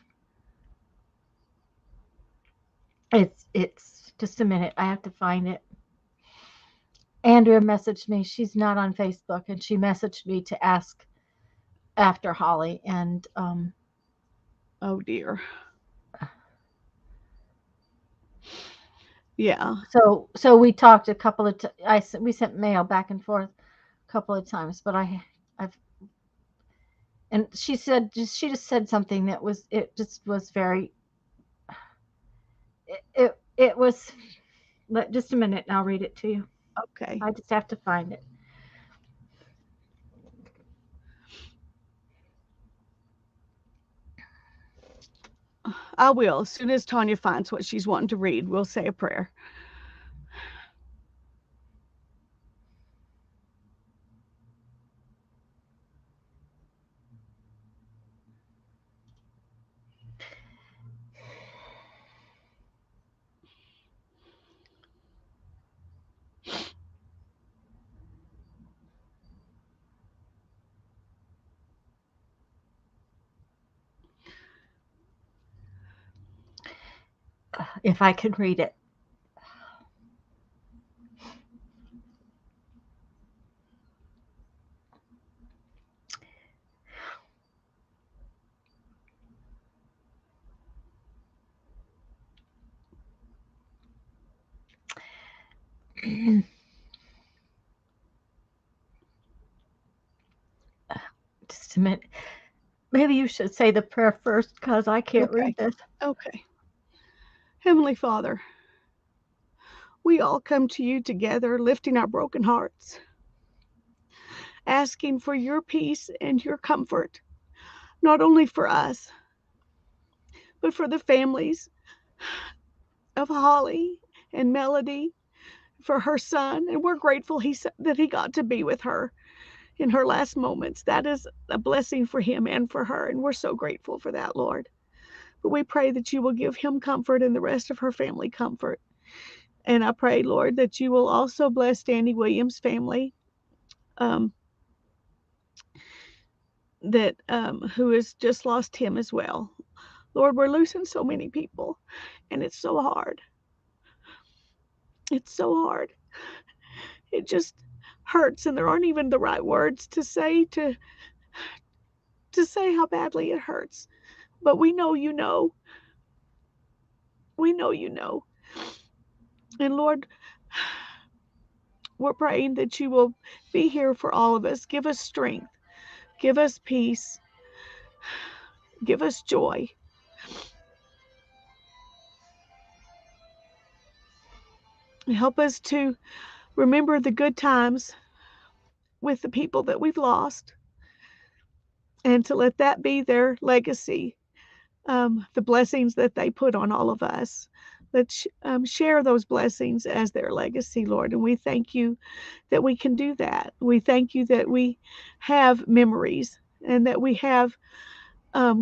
It's just a minute. I have to find it. Andrea messaged me. She's not on Facebook, and she messaged me to ask after Holly. And Oh dear. Yeah. so we talked a couple of. We sent mail back and forth a couple of times, but I've and she just said something that was it just was very it was. Just a minute, and I'll read it to you. Okay. I just have to find it. I will. As soon as Tanya finds what she's wanting to read, we'll say a prayer. If I can read it. Just a minute. Maybe you should say the prayer first because I can't Okay. read this. Okay. Heavenly Father, we all come to you together, lifting our broken hearts, asking for your peace and your comfort, not only for us, but for the families of Holly and Melody, for her son. And we're grateful that he got to be with her in her last moments. That is a blessing for him and for her. And we're so grateful for that, Lord. But we pray that you will give him comfort and the rest of her family comfort. And I pray, Lord, that you will also bless Danny Williams' family, who has just lost him as well. Lord, we're losing so many people, and it's so hard. It's so hard. It just hurts, and there aren't even the right words to say how badly it hurts. But we know you know. We know you know. And Lord, we're praying that you will be here for all of us. Give us strength. Give us peace. Give us joy. Help us to remember the good times with the people that we've lost, and to let that be their legacy, the blessings that they put on all of us. Let's share those blessings as their legacy, Lord. And we thank you that we can do that. We thank you that we have memories and that we have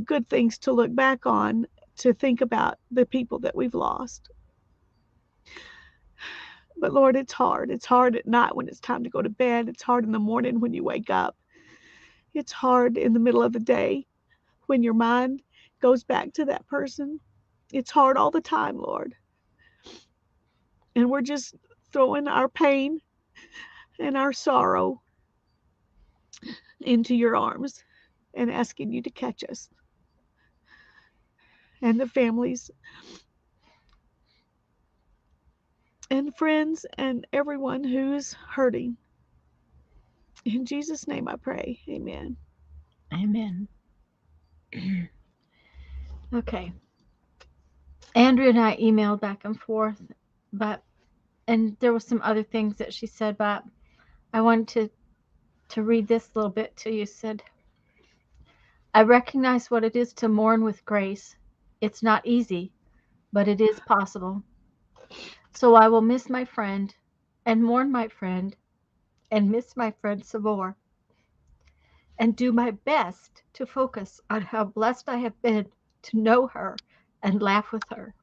good things to look back on, to think about the people that we've lost. But Lord, it's hard. It's hard at night when it's time to go to bed. It's hard in the morning when you wake up. It's hard in the middle of the day when your mind goes back to that person. It's hard all the time, Lord. And we're just throwing our pain and our sorrow into your arms and asking you to catch us and the families and friends and everyone who's hurting. In Jesus' name I pray. Amen. Amen. Okay. Andrea and I emailed back and forth, but and there was some other things that she said, but I wanted to read this little bit to you. Said, I recognize what it is to mourn with grace. It's not easy, but it is possible. So I will miss my friend and mourn my friend and miss my friend some more and do my best to focus on how blessed I have been to know her and laugh with her.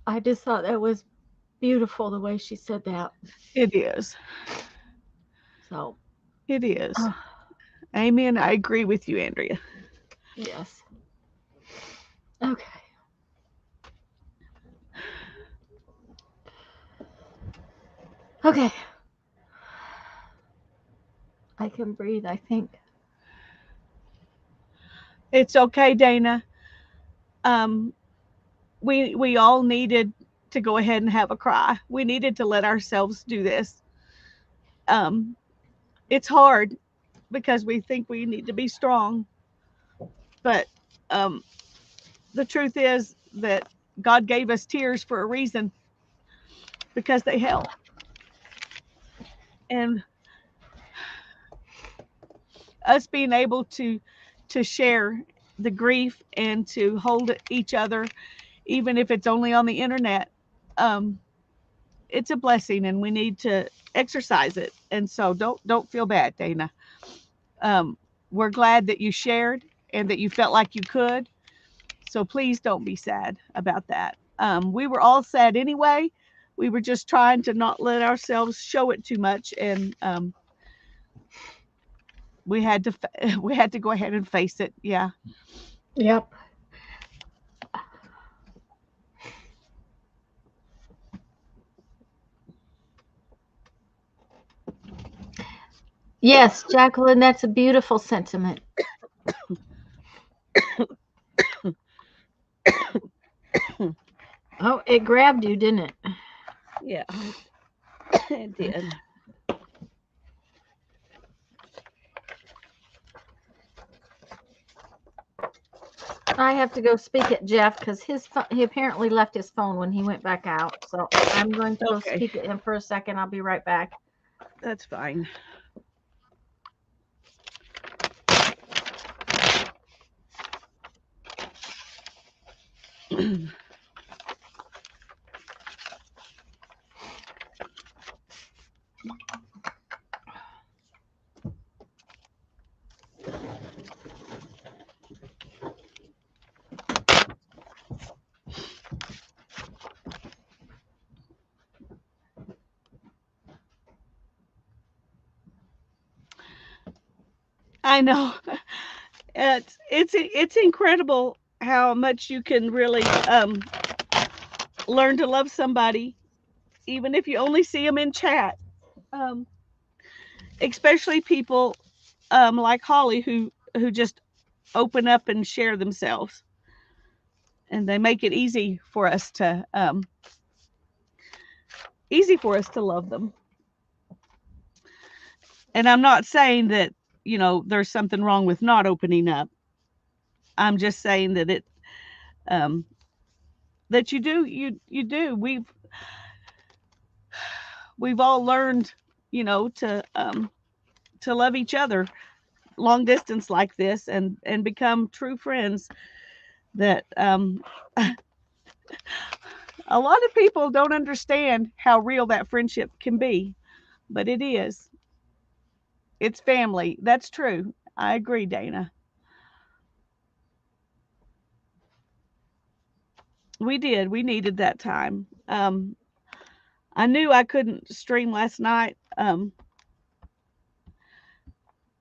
I just thought that was beautiful the way she said that. It is. So, It is. uh, Amen. I agree with you, Andrea. yes. Okay. Okay. I can breathe, I think. It's okay, Dana. Um, we all needed to go ahead and have a cry. We needed to let ourselves do this. Um, it's hard because we think we need to be strong, but um, the truth is that God gave us tears for a reason because they help. And us being able to share the grief and to hold each other, even if it's only on the internet, um, it's a blessing, and we need to exercise it. And so don't feel bad, Dana. Um, we're glad that you shared and that you felt like you could. So please don't be sad about that. We were all sad anyway. We were just trying to not let ourselves show it too much, and we had to we had to go ahead and face it. Yeah. Yep. Yes, Jacqueline, that's a beautiful sentiment. Oh, it grabbed you, didn't it? Yeah, it did. I have to go speak at Jeff because he apparently left his phone when he went back out. So I'm going to go Okay, speak at him for a second. I'll be right back. that's fine. I know. It's incredible how much you can really learn to love somebody, even if you only see them in chat. Um, especially people like Holly who just open up and share themselves, and they make it easy for us to love them. And I'm not saying that there's something wrong with not opening up. I'm just saying that um, that you do. We've all learned, to love each other long distance like this, and become true friends that a lot of people don't understand how real that friendship can be, but it is. It's family. That's true. I agree, Dana. We did. We needed that time. I knew I couldn't stream last night.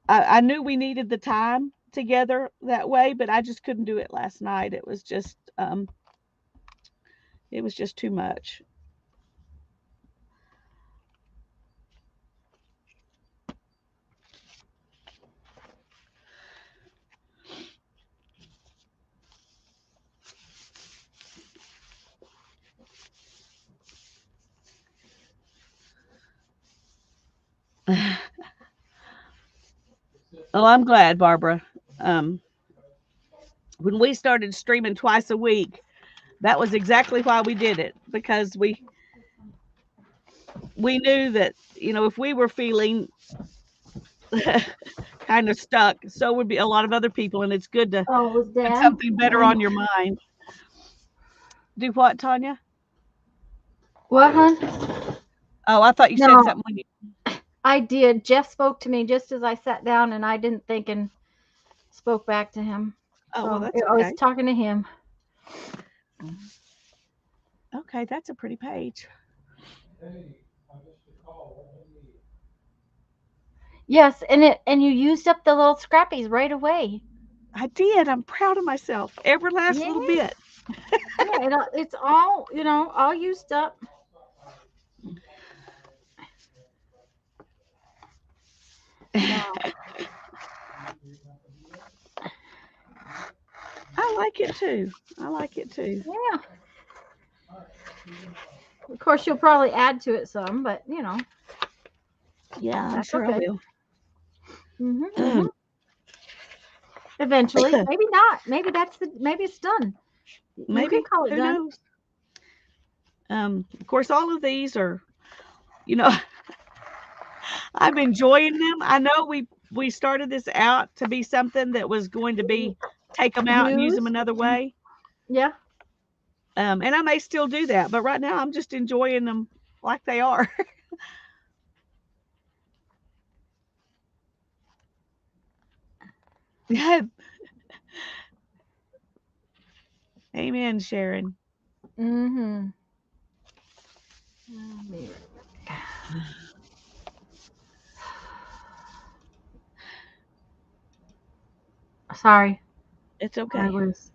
I knew we needed the time together that way, but I just couldn't do it last night. It was just too much. Oh, I'm glad, Barbara. Um, when we started streaming twice a week, that was exactly why we did it, because we knew that, if we were feeling kind of stuck, so would be a lot of other people, and it's good to Oh, it was put Dad. something better on your mind. Do what, Tanya? What, hon? Oh, I thought you said No, something when you. I did. Jeff spoke to me just as I sat down, and I didn't think and spoke back to him. Oh, well, So that's I was okay. talking to him. Okay, that's a pretty page. Yes, and you used up the little scrappies right away. I did. I'm proud of myself. Every last Yeah, little bit. yeah, it's all all used up. So, I like it too. I like it too. yeah. Of course, you'll probably add to it some, but Yeah, I'm that's sure okay. I will. Mm-hmm. Eventually, maybe not. Maybe maybe it's done. You Maybe. can call it Who done. knows? Of course, all of these are, I'm enjoying them. I know we started this out to be something that was going to be take them out and use them Use. another way. Yeah. And I may still do that, but right now I'm just enjoying them like they are. Amen, Sharon. Mm-hmm. Sorry. It's I okay. was.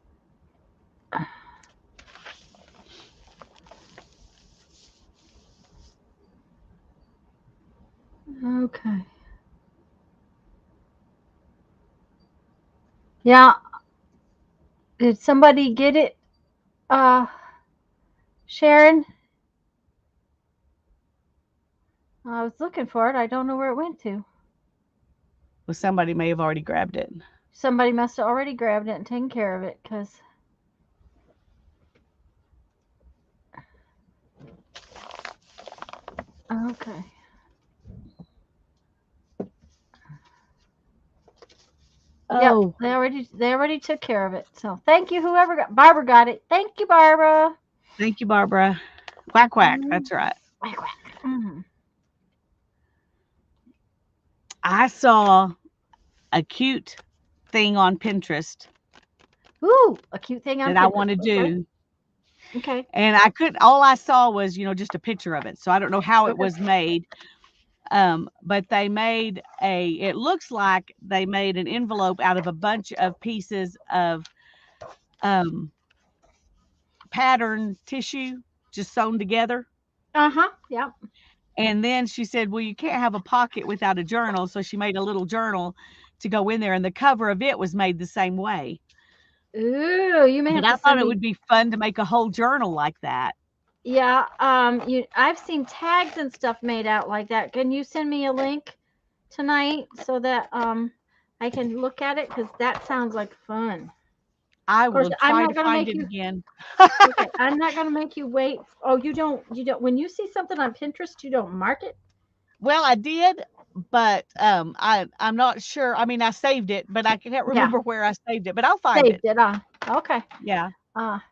Okay. Yeah. Did somebody get it? Sharon? I was looking for it. I don't know where it went to. Well, somebody may have already grabbed it. Somebody must have already grabbed it and taken care of it, because. Okay. Oh, Yep, they already took care of it. So thank you, whoever Barbara got it. Thank you, Barbara. thank you, Barbara. Quack, quack. Mm. That's right. Quack, quack. Mm. I saw a cute thing on Pinterest Ooh, a cute thing on that I Pinterest. want to do. Okay. And all I saw was, just a picture of it. So I don't know how it was made. But they made it looks like they made an envelope out of a bunch of pieces of pattern tissue just sewn together. Uh-huh. Yep. And then she said, well, you can't have a pocket without a journal. So she made a little journal to go in there. And the cover of it was made the same way. Ooh, you may have But to I thought send it me. would be fun to make a whole journal like that. Yeah, I've seen tags and stuff made out like that. Can you send me a link tonight so that I can look at it, because that sounds like fun. I Of course, will I'm try not to gonna find make it you. again. Okay, I'm not gonna make you wait. Oh, you don't. When you see something on Pinterest, you don't mark it. Well, I did, but I'm not sure. I mean, I saved it, but I can't remember where I saved it. But I'll find Saved it. it. Okay. Yeah.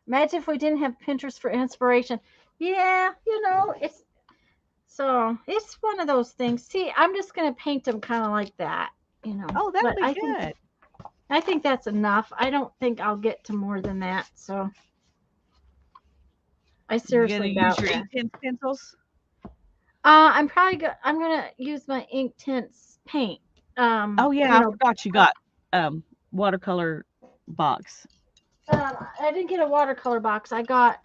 Imagine if we didn't have Pinterest for inspiration. Yeah, it's one of those things. See, I'm just gonna paint them kind of like that, Oh, that'll But be good. I think that's enough. I don't think I'll get to more than that. So I You're seriously gonna use doubt your that. ink pen pencils. I'm gonna use my Inktense paint. Oh yeah, I forgot you got watercolor box. I didn't get a watercolor box. I got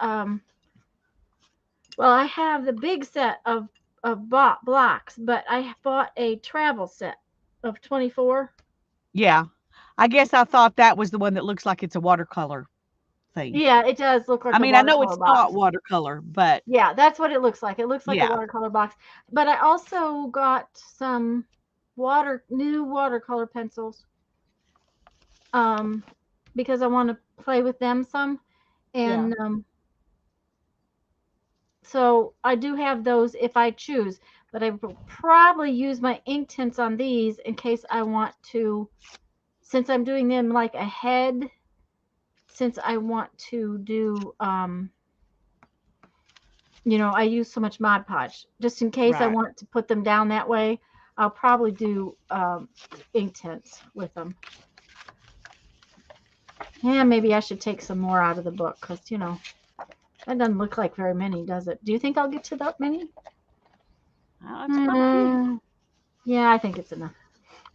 well, I have the big set of blocks, but I bought a travel set of 24. Yeah, I guess I thought that was the one that looks like it's a watercolor thing. Yeah, it does look like I a mean, I know watercolor it's box. not watercolor, but Yeah, that's what it looks like. It looks like a yeah. watercolor box. But I also got some new watercolor pencils. Because I want to play with them some. And so I do have those if I choose, but I will probably use my ink tints on these in case I want to, since I'm doing them like ahead, since I want to do, I use so much Mod Podge, just in case I Right. want to put them down that way. I'll probably do ink tints with them. Yeah, maybe I should take some more out of the book because, that doesn't look like very many, does it? Do you think I'll get to that many? It's quite a few. Yeah, I think it's enough.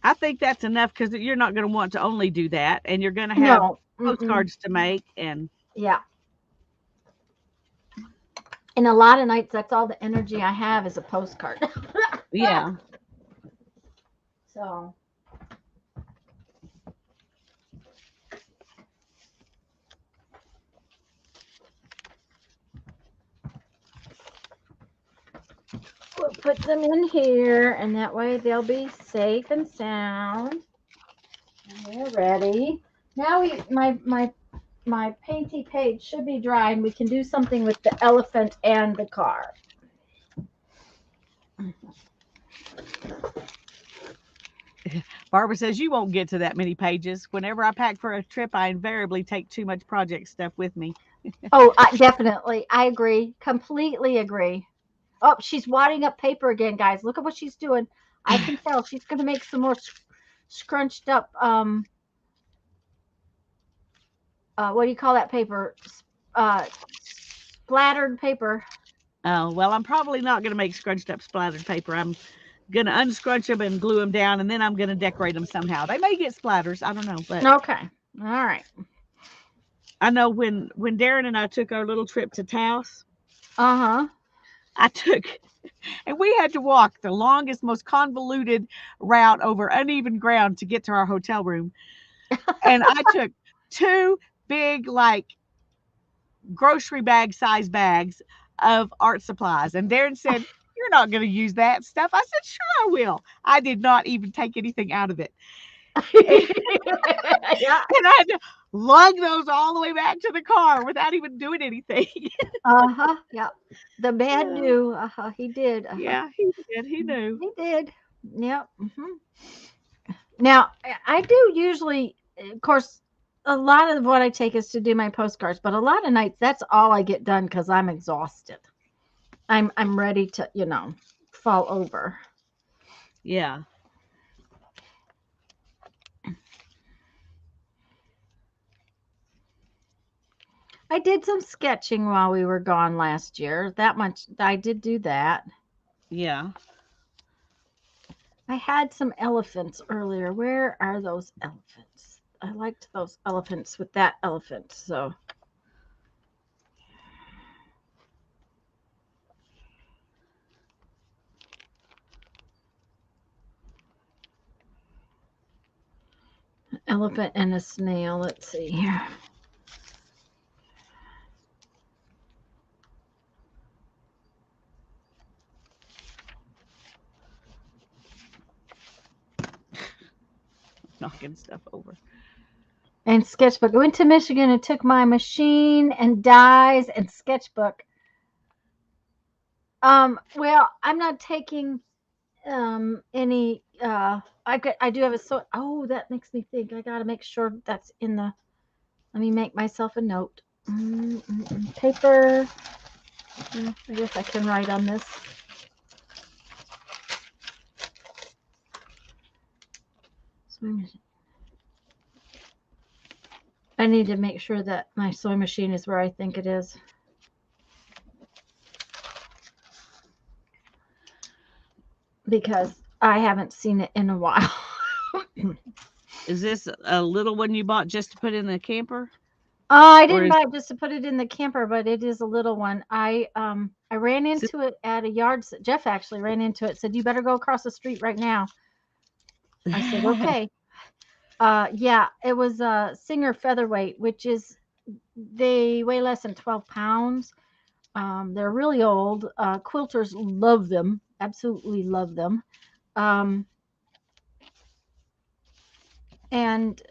I think that's enough because you're not going to want to only do that, and you're going to have No. postcards to make, and Yeah. And a lot of nights, that's all the energy I have is a postcard. yeah. So. We'll put them in here, and that way they'll be safe and sound. And we're ready. Now my painty page should be dry, and we can do something with the elephant and the car. Barbara says you won't get to that many pages. Whenever I pack for a trip, I invariably take too much project stuff with me. Oh, definitely. I agree. Completely agree. Oh, she's wadding up paper again, guys. Look at what she's doing. I can tell she's going to make some more scrunched up, what do you call that paper? Splattered paper. Oh, well, I'm probably not going to make scrunched up splattered paper. I'm going to unscrunch them and glue them down, and then I'm going to decorate them somehow. They may get splatters. I don't know. But Okay. All right. I know when Darren and I took our little trip to Taos, Uh-huh. and we had to walk the longest, most convoluted route over uneven ground to get to our hotel room. And I took 2 big, like, grocery bag size bags of art supplies. And Darren said, "You're not going to use that stuff." I said, "Sure, I will." I did not even take anything out of it. Yeah. And I had to lug those all the way back to the car without even doing anything. Uh-huh. Yeah. The man knew. Uh-huh. He did. Uh-huh. Yeah, he did. He knew. He did. Yep. Now, I do usually, of course, a lot of what I take is to do my postcards, but a lot of nights that's all I get done because I'm exhausted. I'm ready to, fall over. Yeah. I did some sketching while we were gone last year. That much I did do that. Yeah. I had some elephants earlier. Where are those elephants? I liked those elephants with that elephant. So elephant and a snail. Let's see here. Knocking stuff over. And sketchbook. I went to Michigan and took my machine and dyes and sketchbook. Well, I'm not taking any I do have that makes me think I got to make sure that's in the let me make myself a note. Paper. I guess I can write on this. I need to make sure that my sewing machine is where I think it is. Because I haven't seen it in a while. Is this a little one you bought just to put in the camper? I didn't buy it just to put it in the camper, but it is a little one. I ran into it at a yard. Jeff actually ran into it. Said, "You better go across the street right now." I said, "Okay." Yeah, it was a Singer featherweight, which is they weigh less than 12 pounds. They're really old. Quilters love them, absolutely love them. and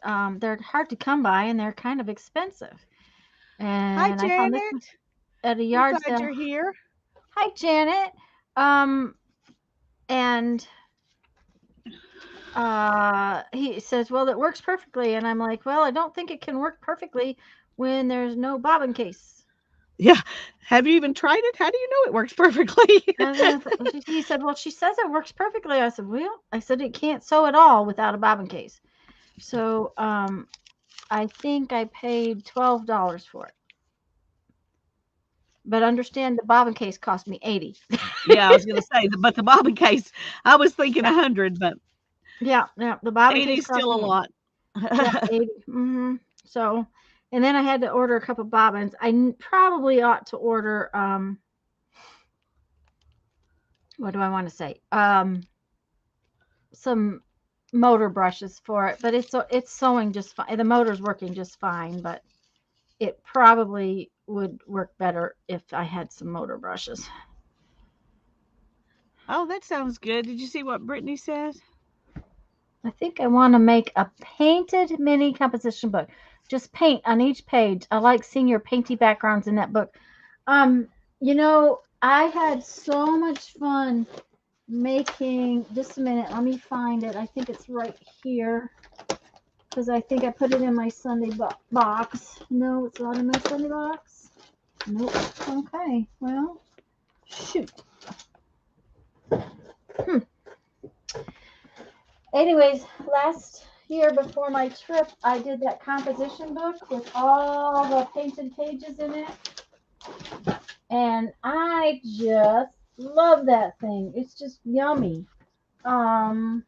they're hard to come by, and they're kind of expensive. Hi, And I found this one Janet. at a We're yard glad sale. you're here. Hi, Janet. Um, and he says, "Well, it works perfectly," and I'm like, "Well, I don't think it can work perfectly when there's no bobbin case." Yeah. Have you even tried it? How do you know it works perfectly? He said, "Well, she says it works perfectly." I said, "Well," I said, "it can't sew at all without a bobbin case." So, I think I paid $12 for it. But understand the bobbin case cost me 80. Yeah, I was gonna say, but the bobbin case, I was thinking Yeah, 100, but yeah, yeah. The bobbin 80 case is cost still a me 80. lot. Yeah, 80. So, and then I had to order a couple bobbins. Probably ought to order what do I want to say? Some motor brushes for it, but it's sewing just fine. The motor's working just fine, but it probably would work better if I had some motor brushes. Oh, that sounds good. Did you see what Brittany says? I think I want to make a painted mini composition book. Just paint on each page. I like seeing your painty backgrounds in that book. Um, I had so much fun making, just a minute, let me find it. I think it's right here because I think I put it in my Sunday box. No, it's not in my Sunday box. Nope. Okay. Well, shoot. Hmm. Anyways, last year before my trip, I did that composition book with all the painted pages in it. And I just love that thing. It's just yummy. Um,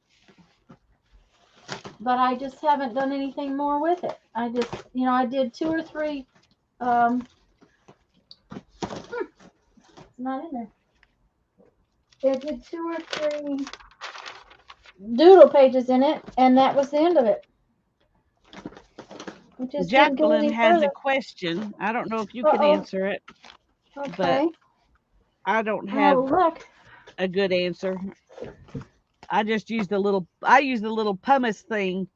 but I just haven't done anything more with it. I just, I did 2 or 3. It's not in there. I did 2 or 3 doodle pages in it, and that was the end of it. We just didn't get Jacqueline any has a further. question. I don't know if you can Uh-oh. answer it, but Okay. I don't have Oh, look. a good answer. I used a little pumice thing.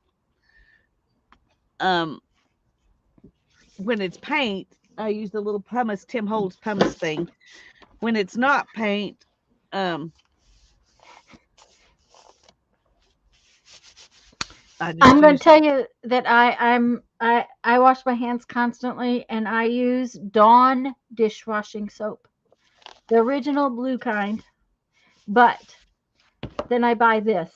Um, when it's paint, I use the little pumice, Tim Holtz pumice thing. When it's not paint, um, I just I'm going to use, tell you that I wash my hands constantly, and I use Dawn dishwashing soap, the original blue kind. But then I buy this,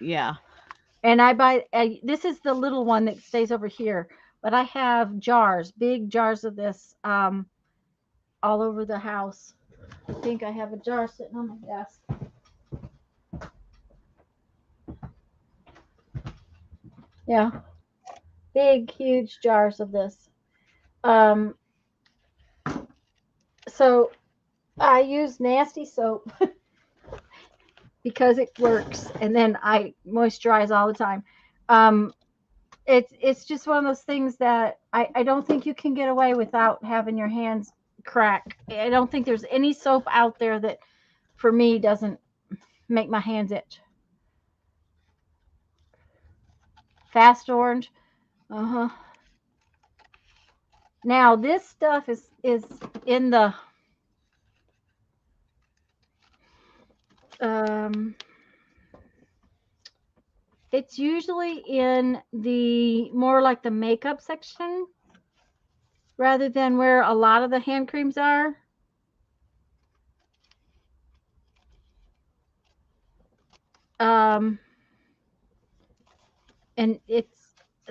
yeah. and this is the little one that stays over here. But I have jars, big jars of this, all over the house. I think I have a jar sitting on my desk. Yeah, big, huge jars of this. Um, so I use nasty soap because it works, and then I moisturize all the time. Um, it's just one of those things that I don't think you can get away without having your hands crack. I don't think there's any soap out there that for me doesn't make my hands itch. Fast Orange. Uh-huh. Now this stuff is in the um it's usually in the more like the makeup section rather than where a lot of the hand creams are. Um and it's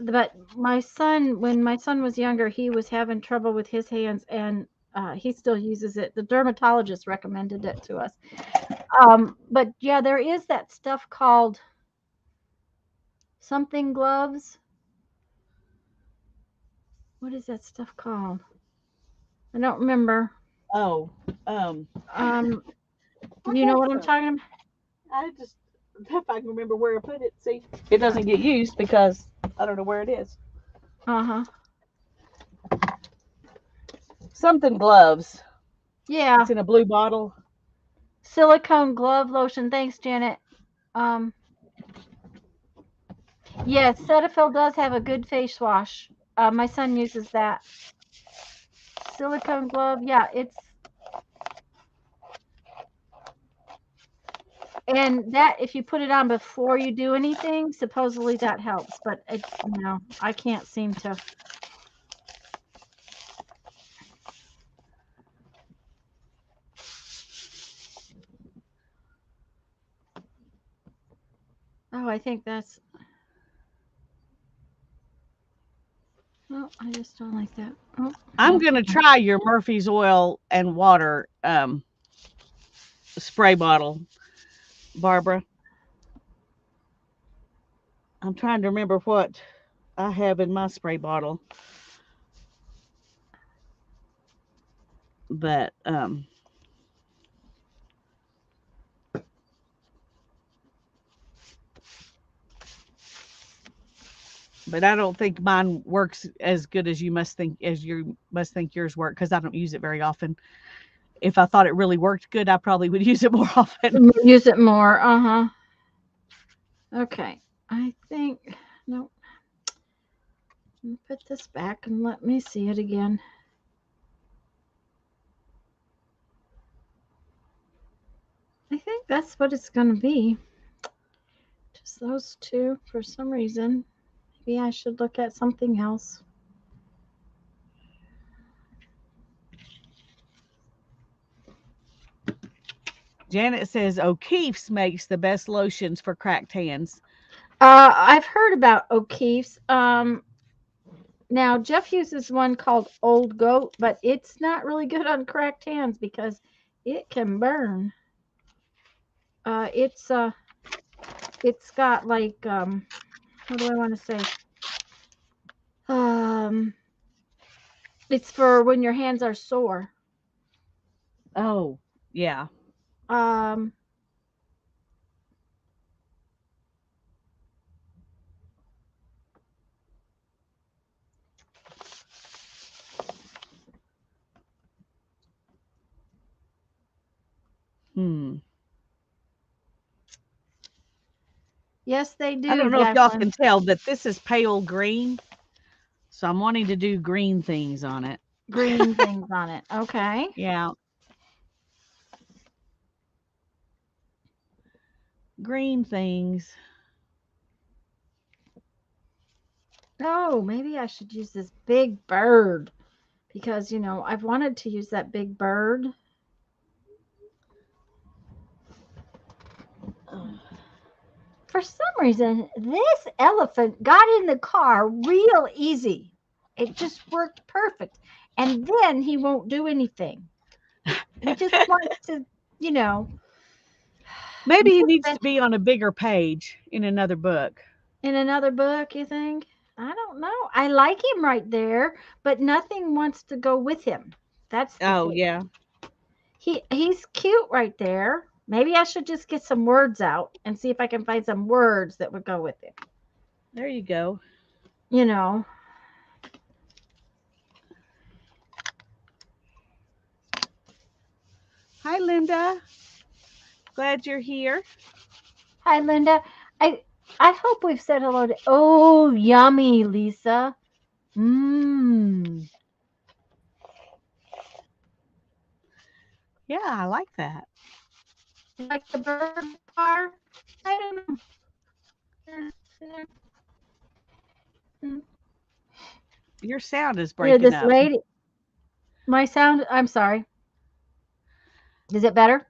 but when my son was younger, he was having trouble with his hands, and he still uses it. The dermatologist recommended it to us. But yeah, there is that stuff called something gloves. What is that stuff called? I don't remember. Oh, um, Um, I you know got what I'm some. talking about? I just, if I can remember where I put it, see, it doesn't get used because I don't know where it is. Uh-huh. Something gloves. Yeah. It's in a blue bottle. Silicone glove lotion. Thanks, Janet. Um, Yes, Cetaphil does have a good face wash. My son uses that. Silicone glove, yeah, and that if you put it on before you do anything, supposedly that helps. But I can't seem to. Oh, I think that's. Oh, I just don't like that. Oh, I'm that's gonna try your Murphy's oil and water spray bottle, Barbara. I'm trying to remember what I have in my spray bottle, but I don't think mine works as good as you must think yours work because I don't use it very often. If I thought it really worked good, I probably would use it more often. use it more. Uh-huh. Okay. I think no. Let me put this back and let me see it again. I think that's what it's going to be. Just those two for some reason. Maybe I should look at something else. Janet says O'Keefe's makes the best lotions for cracked hands. I've heard about O'Keefe's. Now Jeff uses one called Old Goat, but it's not really good on cracked hands because it can burn. Uh, it's uh, it's got like what do I want to say? Um, it's for when your hands are sore. Oh, yeah. Um, Hmm. yes, they I do, don't know if y'all Jacqueline. can tell that this is pale green, so I'm wanting to do green things on it. Green things on it. Okay. Yeah, green things. Oh, maybe I should use this big bird because I've wanted to use that big bird. For some reason, this elephant got in the car real easy. It just worked perfect. And then he won't do anything. He just wants to, you know, Maybe he needs spend to be on a bigger page in another book. in another book, you think? I don't know. I like him right there, but nothing wants to go with him. That's the Oh, thing. yeah. He's cute right there. Maybe I should just get some words out and see if I can find some words that would go with it. There you go. You know. Hi, Linda. Glad you're here. Hi, Linda. I I hope we've said hello to. Oh, yummy, Lisa. Mmm. Yeah, I like that. Like the bird part? I don't know. Your sound is Here, breaking this up. lady. My sound. I'm sorry. Is it better?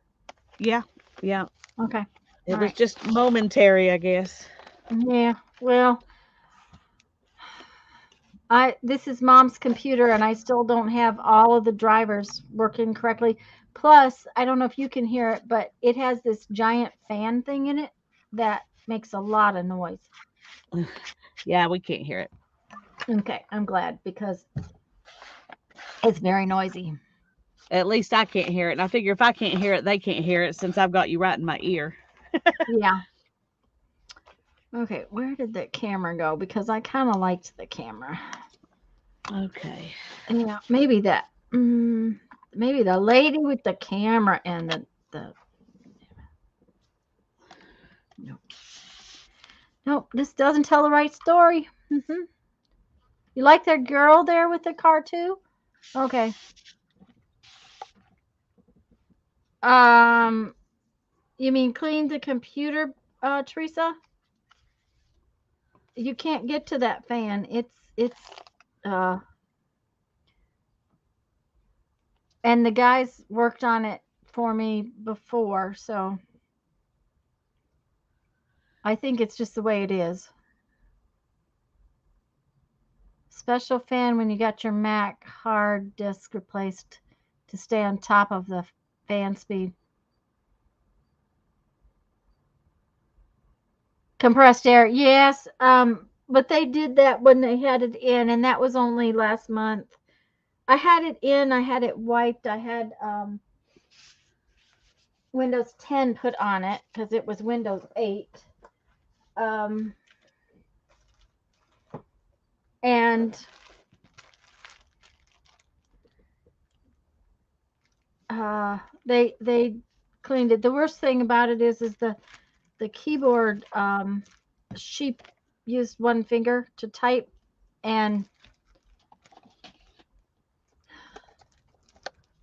Yeah, yeah. Okay. It All was right. just momentary, I guess. Yeah. Well, this is mom's computer and I still don't have all of the drivers working correctly. Plus, I don't know if you can hear it, but it has this giant fan thing in it that makes a lot of noise. Yeah, we can't hear it. Okay, I'm glad because it's very noisy. At least I can't hear it. And I figure if I can't hear it, they can't hear it since I've got you right in my ear. Yeah. Okay, where did that camera go? Because I kind of liked the camera. Okay. Yeah, maybe that. Maybe the lady with the camera and the. No, Nope, this doesn't tell the right story. You like that girl there with the car too? Okay. Um, you mean clean the computer, Teresa? You can't get to that fan. Uh, and the guys worked on it for me before, so I think it's just the way it is. Special fan when you got your Mac hard disk replaced to stay on top of the fan speed. Compressed air, yes. But they did that when they had it in, and that was only last month. I had it in, I had it wiped, I had Windows 10 put on it because it was Windows 8. And they cleaned it. The worst thing about it is the keyboard. She used one finger to type, and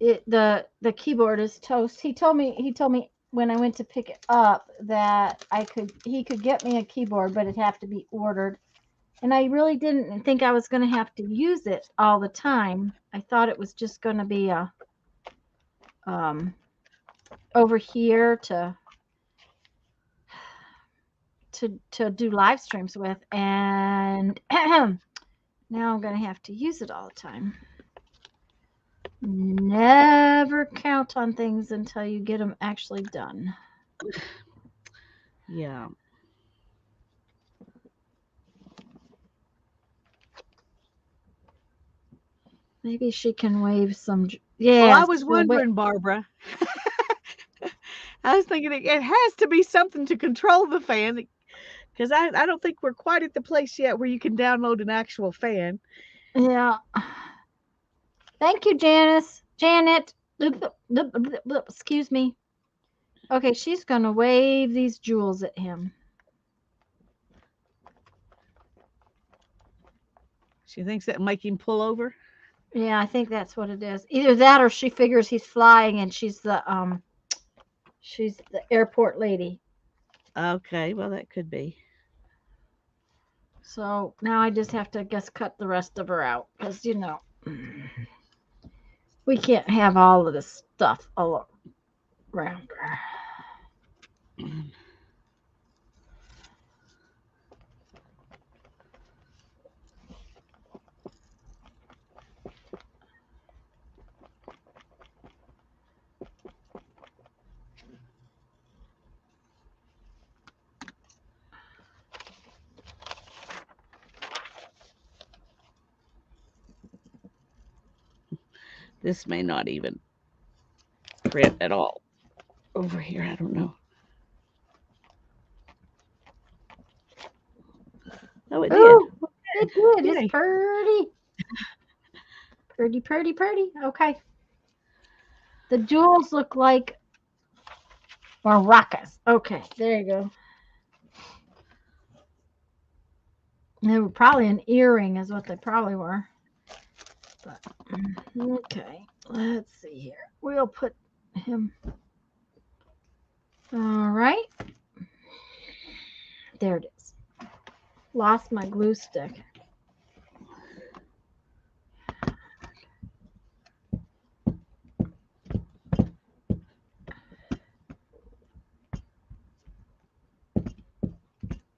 the keyboard is toast. He told me when I went to pick it up that he could get me a keyboard, but it'd have to be ordered. And I really didn't think I was going to have to use it all the time. I thought it was just going to be a over here to do live streams with, and now I'm going to have to use it all the time. Never count on things until you get them actually done. Yeah. Maybe she can wave some. Yeah. Well, I was wondering, Barbara. I was thinking it has to be something to control the fan, because I don't think we're quite at the place yet where you can download an actual fan. Yeah. Thank you, Janice. Janet. Excuse me. Okay, she's going to wave these jewels at him. She thinks that'll make him pull over? Yeah, I think that's what it is. Either that or she figures he's flying and she's the airport lady. Okay, well, that could be. So now I just have to, I guess, cut the rest of her out because, we can't have all of this stuff all around her. This may not even print at all over here. I don't know. Oh, it Ooh, did. it did. Yay. It's pretty. Pretty, pretty, pretty. Okay. The jewels look like maracas. Okay, there you go. They were probably an earring is what they probably were. But, okay, let's see here. We'll put him. All right. There it is. Lost my glue stick.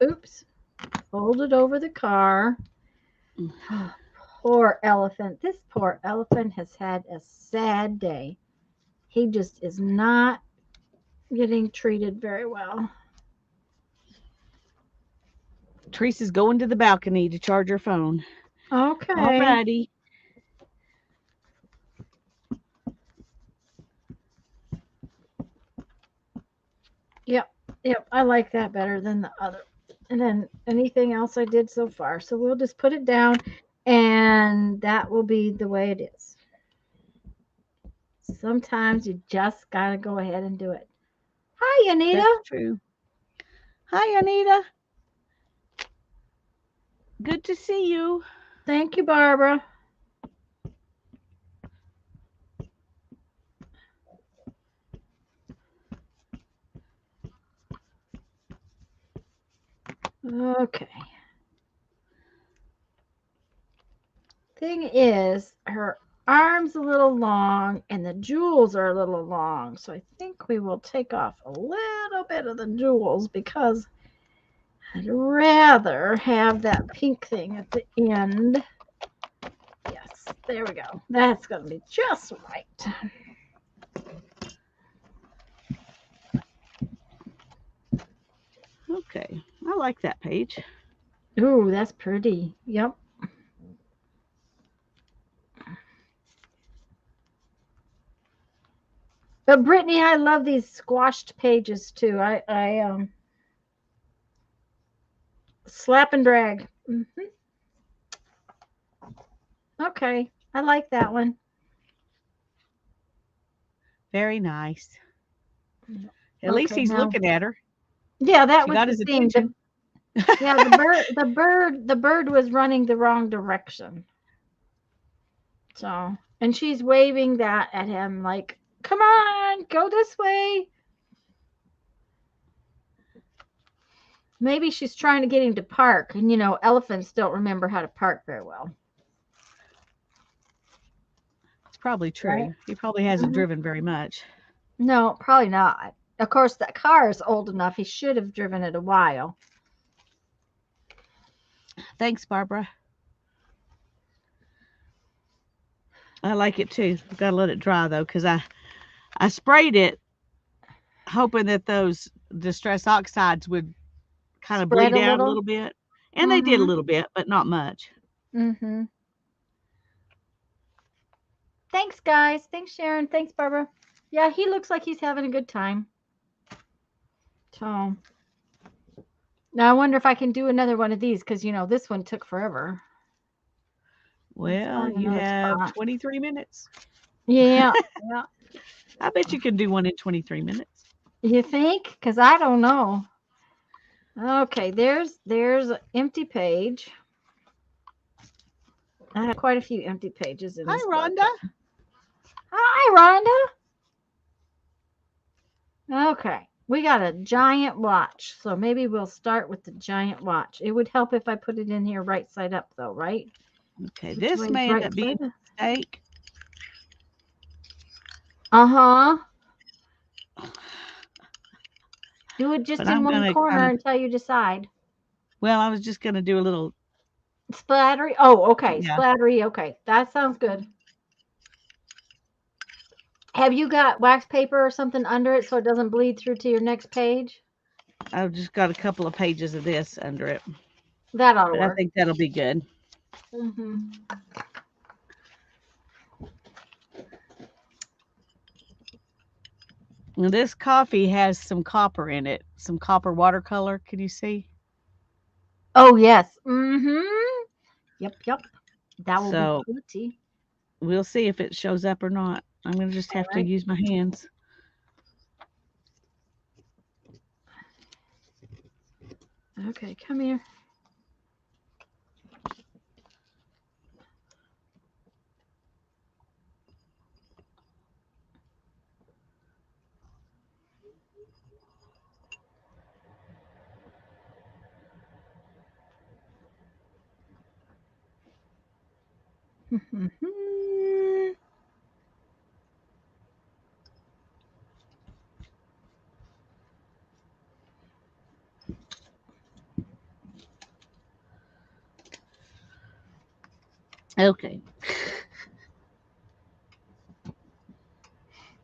Oops. Fold it over the car. Poor elephant. This poor elephant has had a sad day. He just is not getting treated very well. Teresa's going to the balcony to charge her phone. Okay. Alrighty. Yep. I like that better than the other. And then anything else I did so far. So we'll just put it down and that will be the way it is. Sometimes you just got to go ahead and do it. Hi, Anita. That's true. Hi, Anita. Good to see you. Thank you, Barbara. Okay. Thing is, her arm's a little long and the jewels are a little long. So I think we will take off a little bit of the jewels because I'd rather have that pink thing at the end. Yes, there we go. That's going to be just right. Okay. I like that page. Ooh, that's pretty. Yep. But Brittany, I love these squashed pages too. I slap and drag. Okay, I like that one. Very nice. At Okay, least he's now- looking at her. Yeah, that She was got the his thing. attention. Yeah, the bird was running the wrong direction. So, and she's waving that at him like, "Come on, go this way." Maybe she's trying to get him to park, and elephants don't remember how to park very well. It's probably true. Right. He probably hasn't Mhm. driven very much. No, probably not. Of course, that car is old enough. He should have driven it a while. Thanks, Barbara. I like it too. I've got to let it dry though, because I sprayed it hoping that those distress oxides would kind of Spread bleed a out a little? little bit. And they did a Mhm. little bit, but not much. Mm-hmm. Thanks, guys. Thanks, Sharon. Thanks, Barbara. Yeah, he looks like he's having a good time. So now I wonder if I can do another one of these because this one took forever. Well, find you another have spot. 23 minutes. Yeah, yeah. I bet you can do one in 23 minutes. You think? Because I don't know. Okay, there's an empty page. I have quite a few empty pages in Hi, this book. Rhonda. Hi, Rhonda. Okay, we got a giant watch, so maybe we'll start with the giant watch. It would help if I put it in here right side up, though, right? Okay, Which this way may is end right up being side? a mistake. Uh-huh. Do it just But in I'm one gonna corner kind of, until you decide. well, I was just going to do a little, Splattery. Oh, okay. Yeah. Splattery. Okay. That sounds good. Have you got wax paper or something under it so it doesn't bleed through to your next page? I've just got a couple of pages of this under it. That ought to But I work. think that'll be good. Mm-hmm. Now, this coffee has some copper in it, some copper watercolor. Can you see? Oh, yes. Mm-hmm. Yep. That will So be pretty. we'll see if it shows up or not. I'm going to just have to Alright. use my hands. Okay, come here. Okay.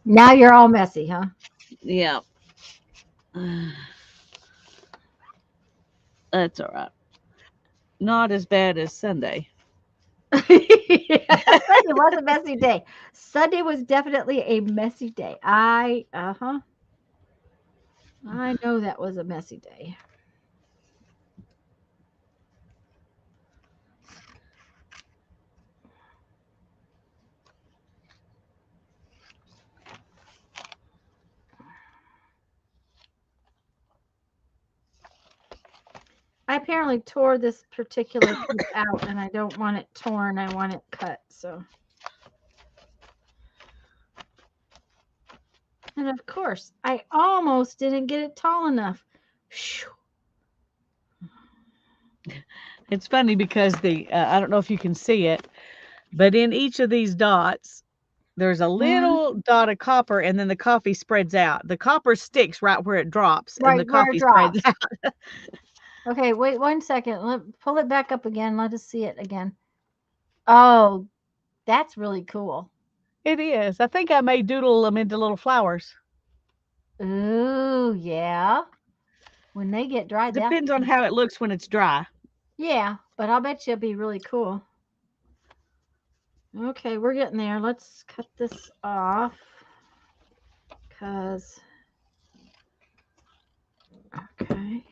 Now you're all messy, huh? Yeah. That's all right. Not as bad as Sunday. Sunday was a messy day. Sunday was definitely a messy day. I know that was a messy day. I apparently tore this particular piece out, and I don't want it torn. I want it cut. So, and of course, I almost didn't get it tall enough. Phew. It's funny because I don't know if you can see it, but in each of these dots, there's a little dot of copper, and then the coffee spreads out. The copper sticks right where it drops, and the Right where it coffee spreads drops. out. Okay, wait 1 second. Pull it back up again. Let us see it again. Oh, that's really cool. It is. I think I may doodle them into little flowers. Ooh, yeah. When they get dry, that Depends on how it looks when it's dry. yeah, but I'll bet you it'll be really cool. Okay, we're getting there. Let's cut this off because okay.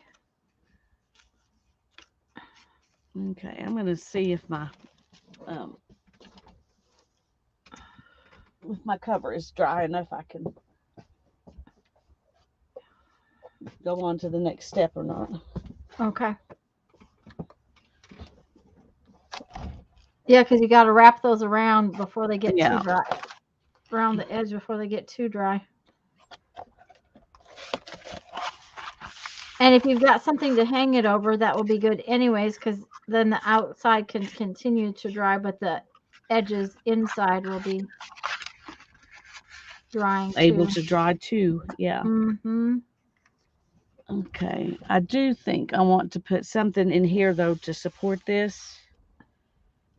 Okay, I'm gonna see if my cover is dry enough I can go on to the next step or not. Okay. Yeah, because you got to wrap those around before they get too dry. Around the edge before they get too dry. And if you've got something to hang it over, that will be good anyways, because then the outside can continue to dry, but the edges inside will be drying Able too. to dry too, yeah. Mm-hmm. Okay, I do think I want to put something in here though to support this.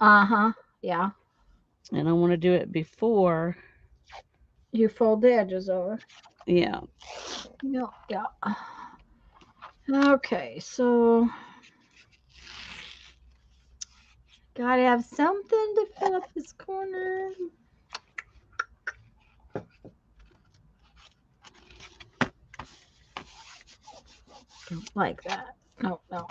Uh-huh, yeah. And I want to do it before You fold the edges over. Yeah. Yeah, yeah. Okay, so gotta have something to fill up this corner. Don't like that. No, no.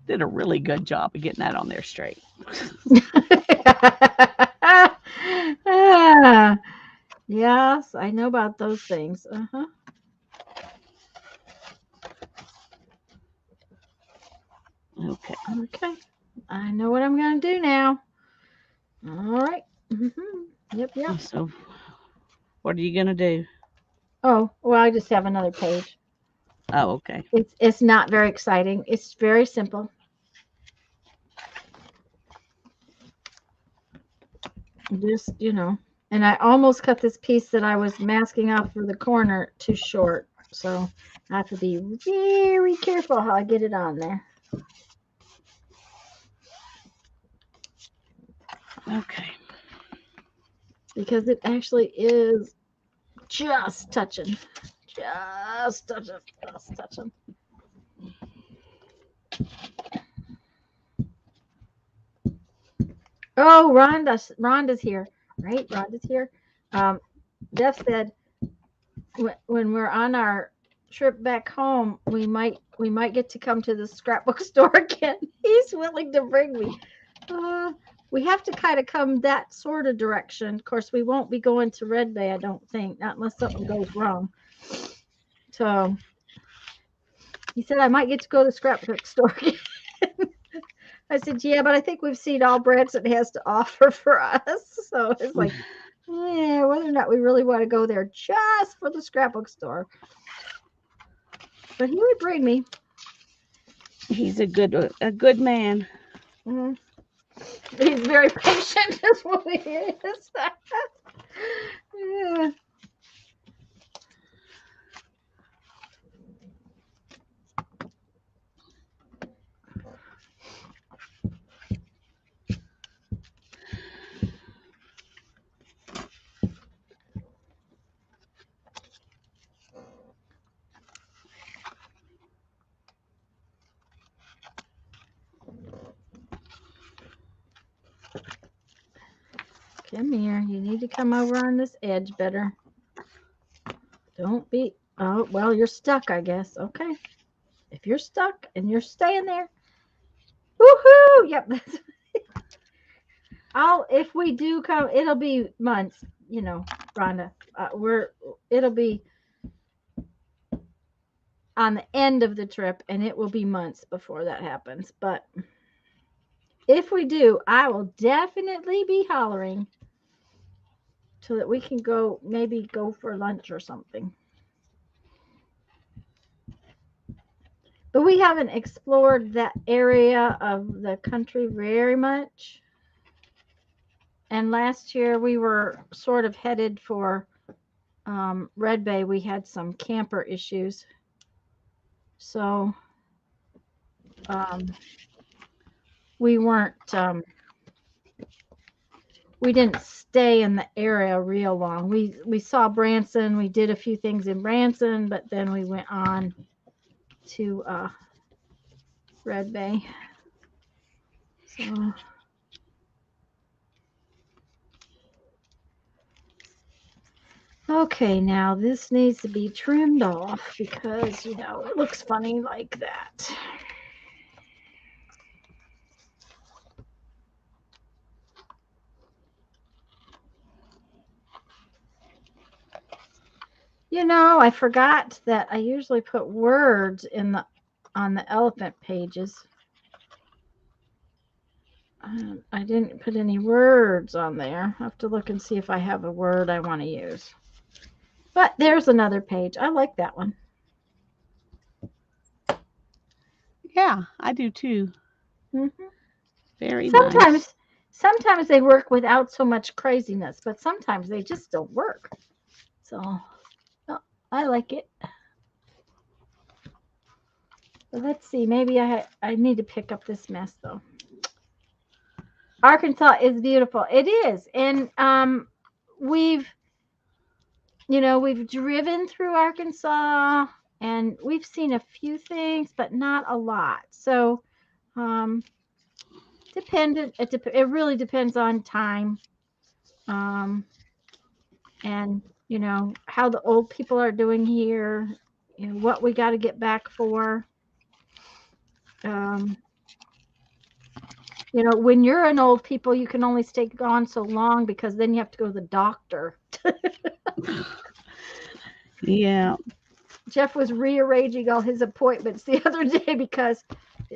Did a really good job of getting that on there straight. Yes, I know about those things. Uh-huh. Okay. Okay. I know what I'm going to do now. All right. Mm-hmm. Yep, yep. So, what are you going to do? Oh, well, I just have another page. Oh, okay. It's not very exciting. It's very simple. Just, and I almost cut this piece that I was masking off for the corner too short. So I have to be very careful how I get it on there. Okay. Because it actually is just touching. Just touching. Just touching. Oh, Rhonda's here, right? Rhonda's here. Jeff said when we're on our trip back home, we might get to come to the scrapbook store again. He's willing to bring me. We have to kind of come that sort of direction. Of course, we won't be going to Red Bay, I don't think, not unless something goes wrong. So he said I might get to go to the scrapbook store again. I said, yeah, but I think we've seen all Branson has to offer for us. So it's like, yeah, whether or not we really want to go there just for the scrapbook store. But he would bring me. He's a good man. Mm-hmm. He's very patient, is what he is. Yeah. Come here. You need to come over on this edge better. Don't be. Oh, well, you're stuck, I guess. Okay. If you're stuck and you're staying there, woohoo! Yep. If we do come, it'll be months, Rhonda. It'll be on the end of the trip, and it will be months before that happens. But if we do, I will definitely be hollering so that we can maybe go for lunch or something. But we haven't explored that area of the country very much. And last year we were sort of headed for Red Bay. We had some camper issues. So we weren't, we didn't stay in the area real long. We saw Branson. We did a few things in Branson, but then we went on to Red Bay. So okay, now this needs to be trimmed off because it looks funny like that. I forgot that I usually put words on the elephant pages. I didn't put any words on there. I have to look and see if I have a word I want to use. But there's another page. I like that one. Yeah, I do too. Mm-hmm. Very nice. Sometimes they work without so much craziness, but sometimes they just don't work. So I like it. But let's see. Maybe I need to pick up this mess though. Arkansas is beautiful. It is, and we've driven through Arkansas, and we've seen a few things, but not a lot. So, it really depends on time, and how the old people are doing here, what we got to get back for. When you're an old people, you can only stay gone so long because then you have to go to the doctor. Yeah. Jeff was rearranging all his appointments the other day because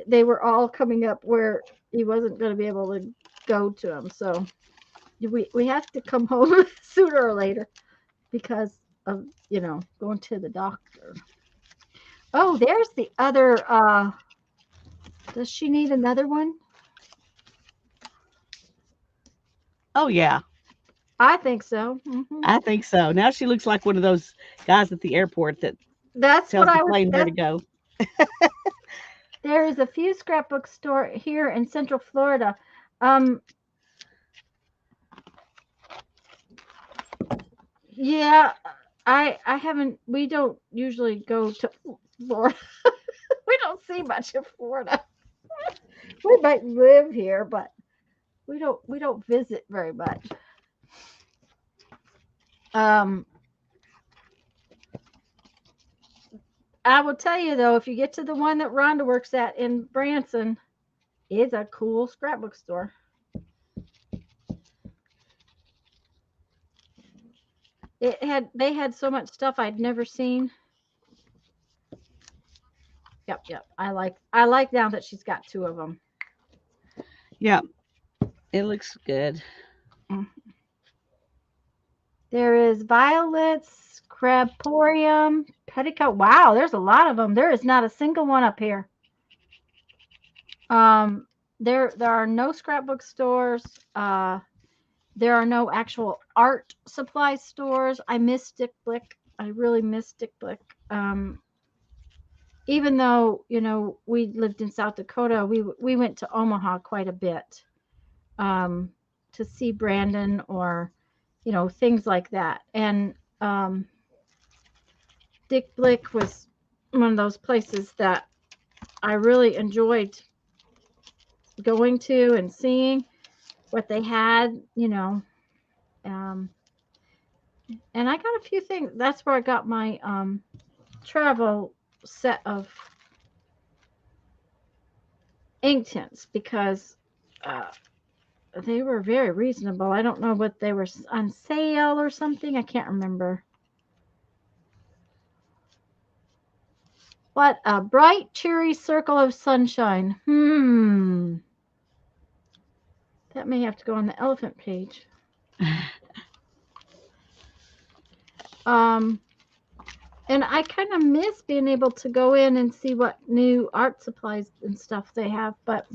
they were all coming up where he wasn't going to be able to go to them. So we have to come home sooner or later because of, going to the doctor. Oh, there's the other. Does she need another one? Oh, yeah. I think so. Mm-hmm. I think so. Now she looks like one of those guys at the airport that That's tells what the I was. plane where to go. There is a few scrapbook store here in Central Florida. Yeah, I haven't. We don't usually go to Florida. We don't see much of Florida. We might live here, but we don't visit very much. I will tell you though, if you get to the one that Rhonda works at in Branson, it's a cool scrapbook store. They had so much stuff I'd never seen. Yep. I like now that she's got two of them. Yeah, it looks good. There is Violet's Crabporium Petticoat. Wow, there's a lot of them. There is not a single one up here. There are no scrapbook stores. There are no actual art supply stores. I miss Dick Blick. I really miss Dick Blick. Even though we lived in South Dakota, we went to Omaha quite a bit to see Brandon or things like that. And Dick Blick was one of those places that I really enjoyed going to and seeing what they had. And I got a few things. That's where I got my travel set of ink tints because uh, they were very reasonable. I don't know what they were on sale or something. I can't remember. What a bright, cheery circle of sunshine. That may have to go on the elephant page. And I kind of miss being able to go in and see what new art supplies and stuff they have. But,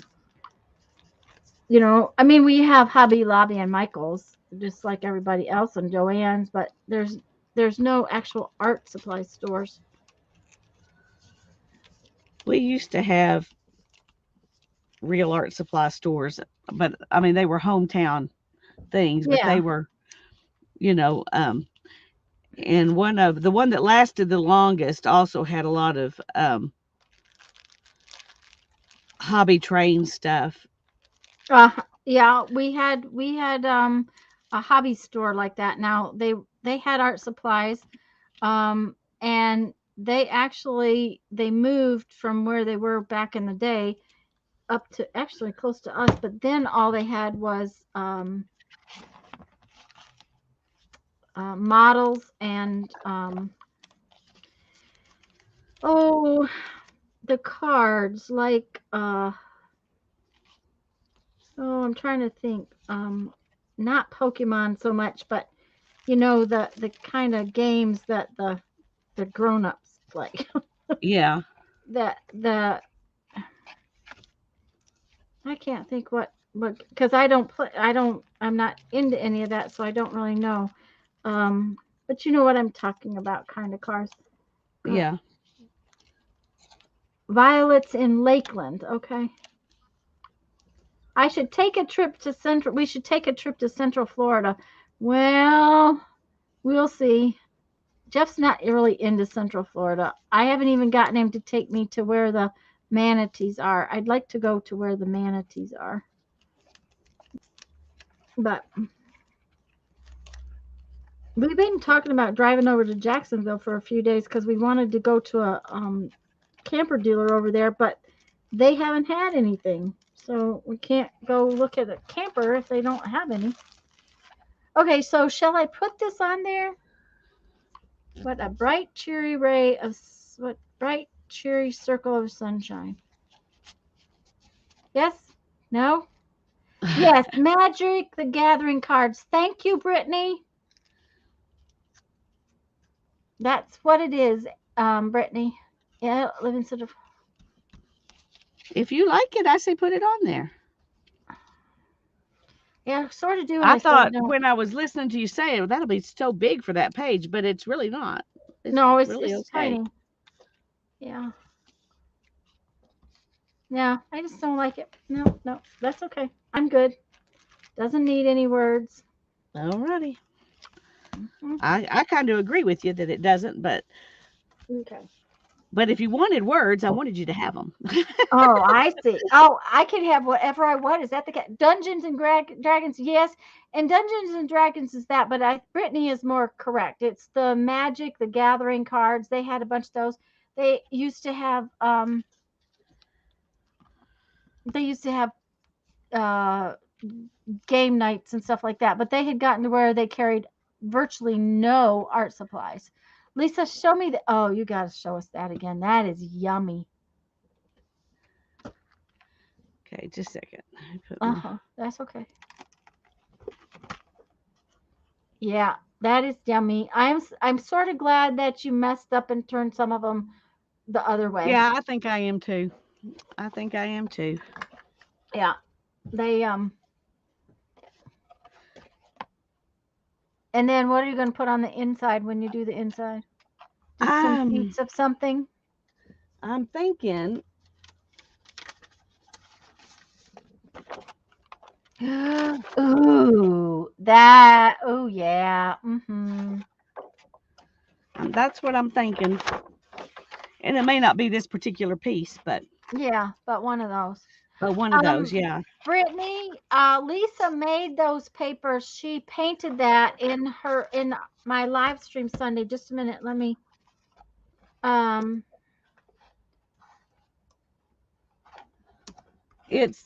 I mean, we have Hobby Lobby and Michael's, just like everybody else, and Joann's, but there's no actual art supply stores. We used to have real art supply stores, but I mean, they were hometown things, but Yeah. they were, you know, and the one that lasted the longest also had a lot of hobby train stuff. Yeah, we had a hobby store like that. Now they had art supplies, and they moved from where they were back in the day up to actually close to us. But then all they had was models and oh, the cards like oh, I'm trying to think. Not Pokemon so much, but the kind of games that the grown-ups play. Yeah. The I can't think what because I don't play. I'm not into any of that, so I don't really know. But you know what I'm talking about, kind of cars. Uh, Yeah. Violets in Lakeland. Okay. I should take a trip to Central. We should take a trip to Central Florida. Well, we'll see. Jeff's not really into Central Florida. I haven't even gotten him to take me to where the manatees are. I'd like to go to where the manatees are. But we've been talking about driving over to Jacksonville for a few days because we wanted to go to a camper dealer over there, but they haven't had anything. So we can't go look at a camper if they don't have any. Okay, so shall I put this on there? What a bright, cheery ray of what bright, cheery circle of sunshine. Yes? No? Yes, Magic the Gathering cards. Thank you, Brittany. That's what it is, Brittany. Yeah, living sort of. If you like it, I say put it on there. Yeah, sort of do. And I I sort of thought don't. when I was listening to you say it, that'll be so big for that page, but it's really not. It's No, really it's okay. tiny. Yeah. Yeah, I just don't like it. No, that's okay. I'm good. Doesn't need any words. Alrighty. Mhm. I kind of agree with you that it doesn't, but Okay. if you wanted words, I wanted you to have them. Oh, I see. Oh, I can have whatever I want. Is that the Dungeons and Dragons? Yes, and Dungeons and Dragons is that, but Brittany is more correct. It's the Magic, the Gathering cards. They had a bunch of those. They used to have they used to have uh game nights and stuff like that, but they had gotten to where they carried virtually no art supplies. Lisa, show me the. Oh, you got to show us that again. That is yummy. Okay, just a second. Put my... That's okay. Yeah, that is yummy. I'm sort of glad that you messed up and turned some of them the other way. Yeah, I think I am too. I think I am too. Yeah, they And then what are you going to put on the inside when you do the inside? Just some sheets of something. I'm thinking. Ooh, that. Oh yeah. That's what I'm thinking. And it may not be this particular piece, but Yeah, but one of those. Oh, one of those, Um, yeah. Brittany, Lisa made those papers. She painted that in my live stream Sunday. Just a minute, let me. Um, It's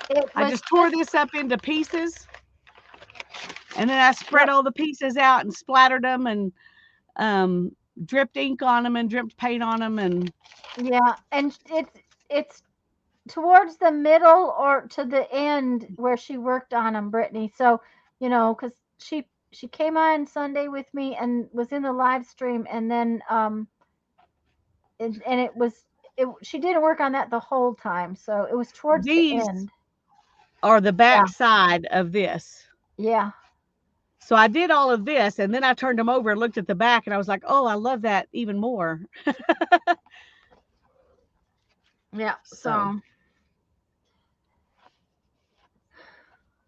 it I was just tore this up into pieces, and then I spread Yep. all the pieces out and splattered them, and dripped ink on them and dripped paint on them, and Yeah, and it's towards the middle or to the end where she worked on them, Brittany. So, because she came on Sunday with me and was in the live stream, and then and she didn't work on that the whole time, so it was towards the these end. are the Yeah, back side of this. yeah, So I did all of this, and then I turned them over and looked at the back, and I was like, oh, I love that even more. yeah. So So,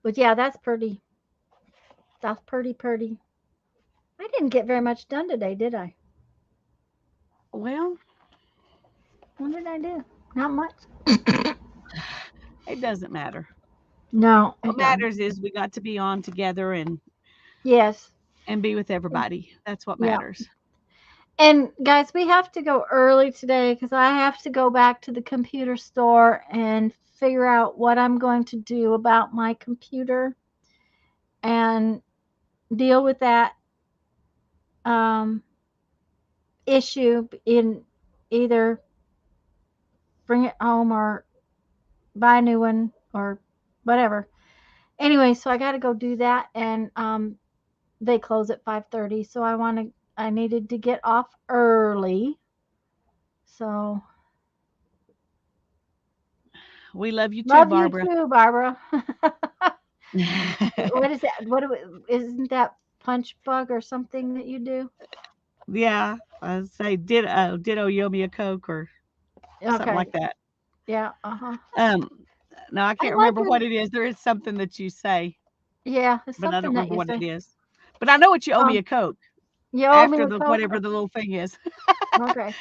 but yeah, that's pretty. That's pretty. I didn't get very much done today, did I? well, What did I do? Not much. it doesn't matter. No, What it doesn't. matters is we got to be on together Yes. and be with everybody. That's what Yeah. matters. And guys, we have to go early today because I have to go back to the computer store and figure out what I'm going to do about my computer and deal with that um, issue in either bring it home or buy a new one or whatever. Anyway, so I got to go do that, and they close at 5:30, so I needed to get off early. So We love you too, love you Barbara. too, Barbara. What is that? Isn't that punch bug or something that you do? Yeah, I say ditto, you owe me a Coke or something Okay. like that. Yeah. Uh-huh. Um, no, I I can't like remember your what it is. There is something that you say, yeah, it's but I something don't that remember you what it say. is. But I know what you owe me Um, a Coke you owe me after a the Coke. whatever the little thing is. Okay.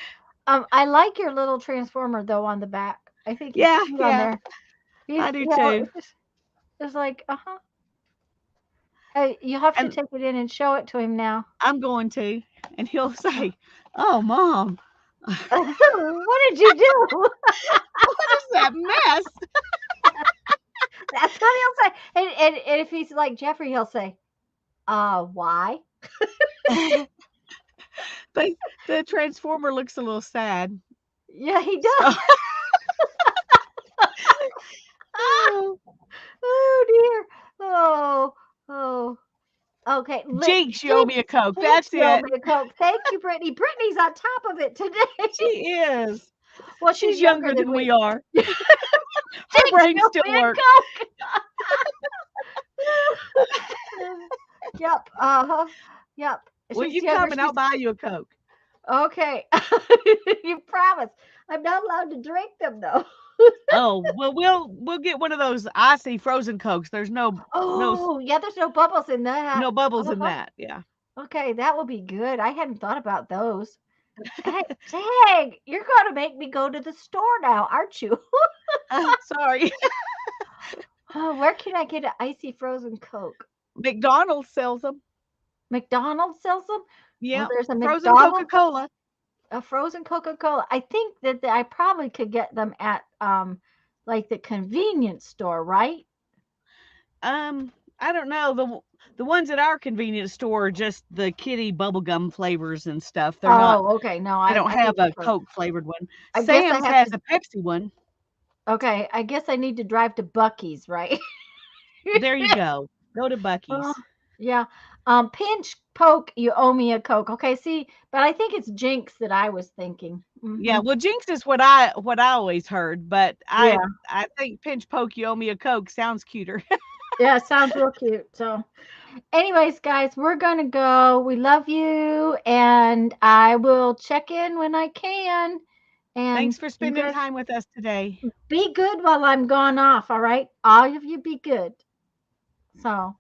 I like your little transformer though on the back. I think he's Yeah, cute on yeah, there. I do too. It's like, Hey, you have to And take it in and show it to him now. I'm going to, and he'll say, "Oh, Mom, What did you do? what is that mess?" That's what he'll say. And if he's like Jeffrey, he'll say, why? But the transformer looks a little sad. Yeah, he So, does. oh, Oh dear. Oh, oh. Okay. Jinx, you owe me a Coke. Jinx, That's you owe it. me a Coke. Thank you, Brittany. Brittany's on top of it today. She is. Well, she's She's younger younger than than we we. are. Her Jinx, brain you owe still me a works. Coke. Yep. Uh-huh. Yep. Well, She's you younger. come and I'll buy you a Coke. Okay. You promise. I'm not allowed to drink them though. Oh, well, we'll get one of those icy frozen Cokes. There's no Oh, yeah, there's no bubbles in that. no bubbles in Uh-huh. that. Yeah. Okay, that will be good. I hadn't thought about those. Hey, dang, you're going to make me go to the store now, aren't you? Sorry. Oh, where can I get an icy frozen Coke? McDonald's sells them. McDonald's sells them? Well, Yeah. there's a Frozen McDonald's, Coca-Cola. a frozen Coca-Cola. I think that I probably could get them at like the convenience store, right? I don't know. The ones at our convenience store are just the kitty bubblegum flavors and stuff. They're not Oh, okay. No, they don't I have need a the Coke. Coke flavored one. I guess I Sam's have has to. a Pepsi one. Okay, I guess I need to drive to Bucky's, right? There you go. Go to Oh, Bucky's. yeah. Pinch Poke, you owe me a Coke. Okay, see, but I think it's Jinx that I was thinking. Yeah, Hmm. well, Jinx is what I always heard, but Yeah, I think Pinch Poke, you owe me a Coke sounds cuter. yeah, it sounds real cute. So, anyways, guys, we're gonna go. We love you, and I will check in when I can. And Thanks for you spending guys time with us today. be good while I'm gone off. All right, all of you be good. So,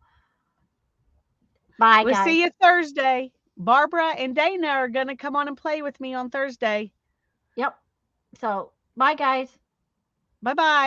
bye, We'll guys. see you Thursday. Barbara and Dana are going to come on and play with me on Thursday. Yep. So bye, guys. Bye-bye.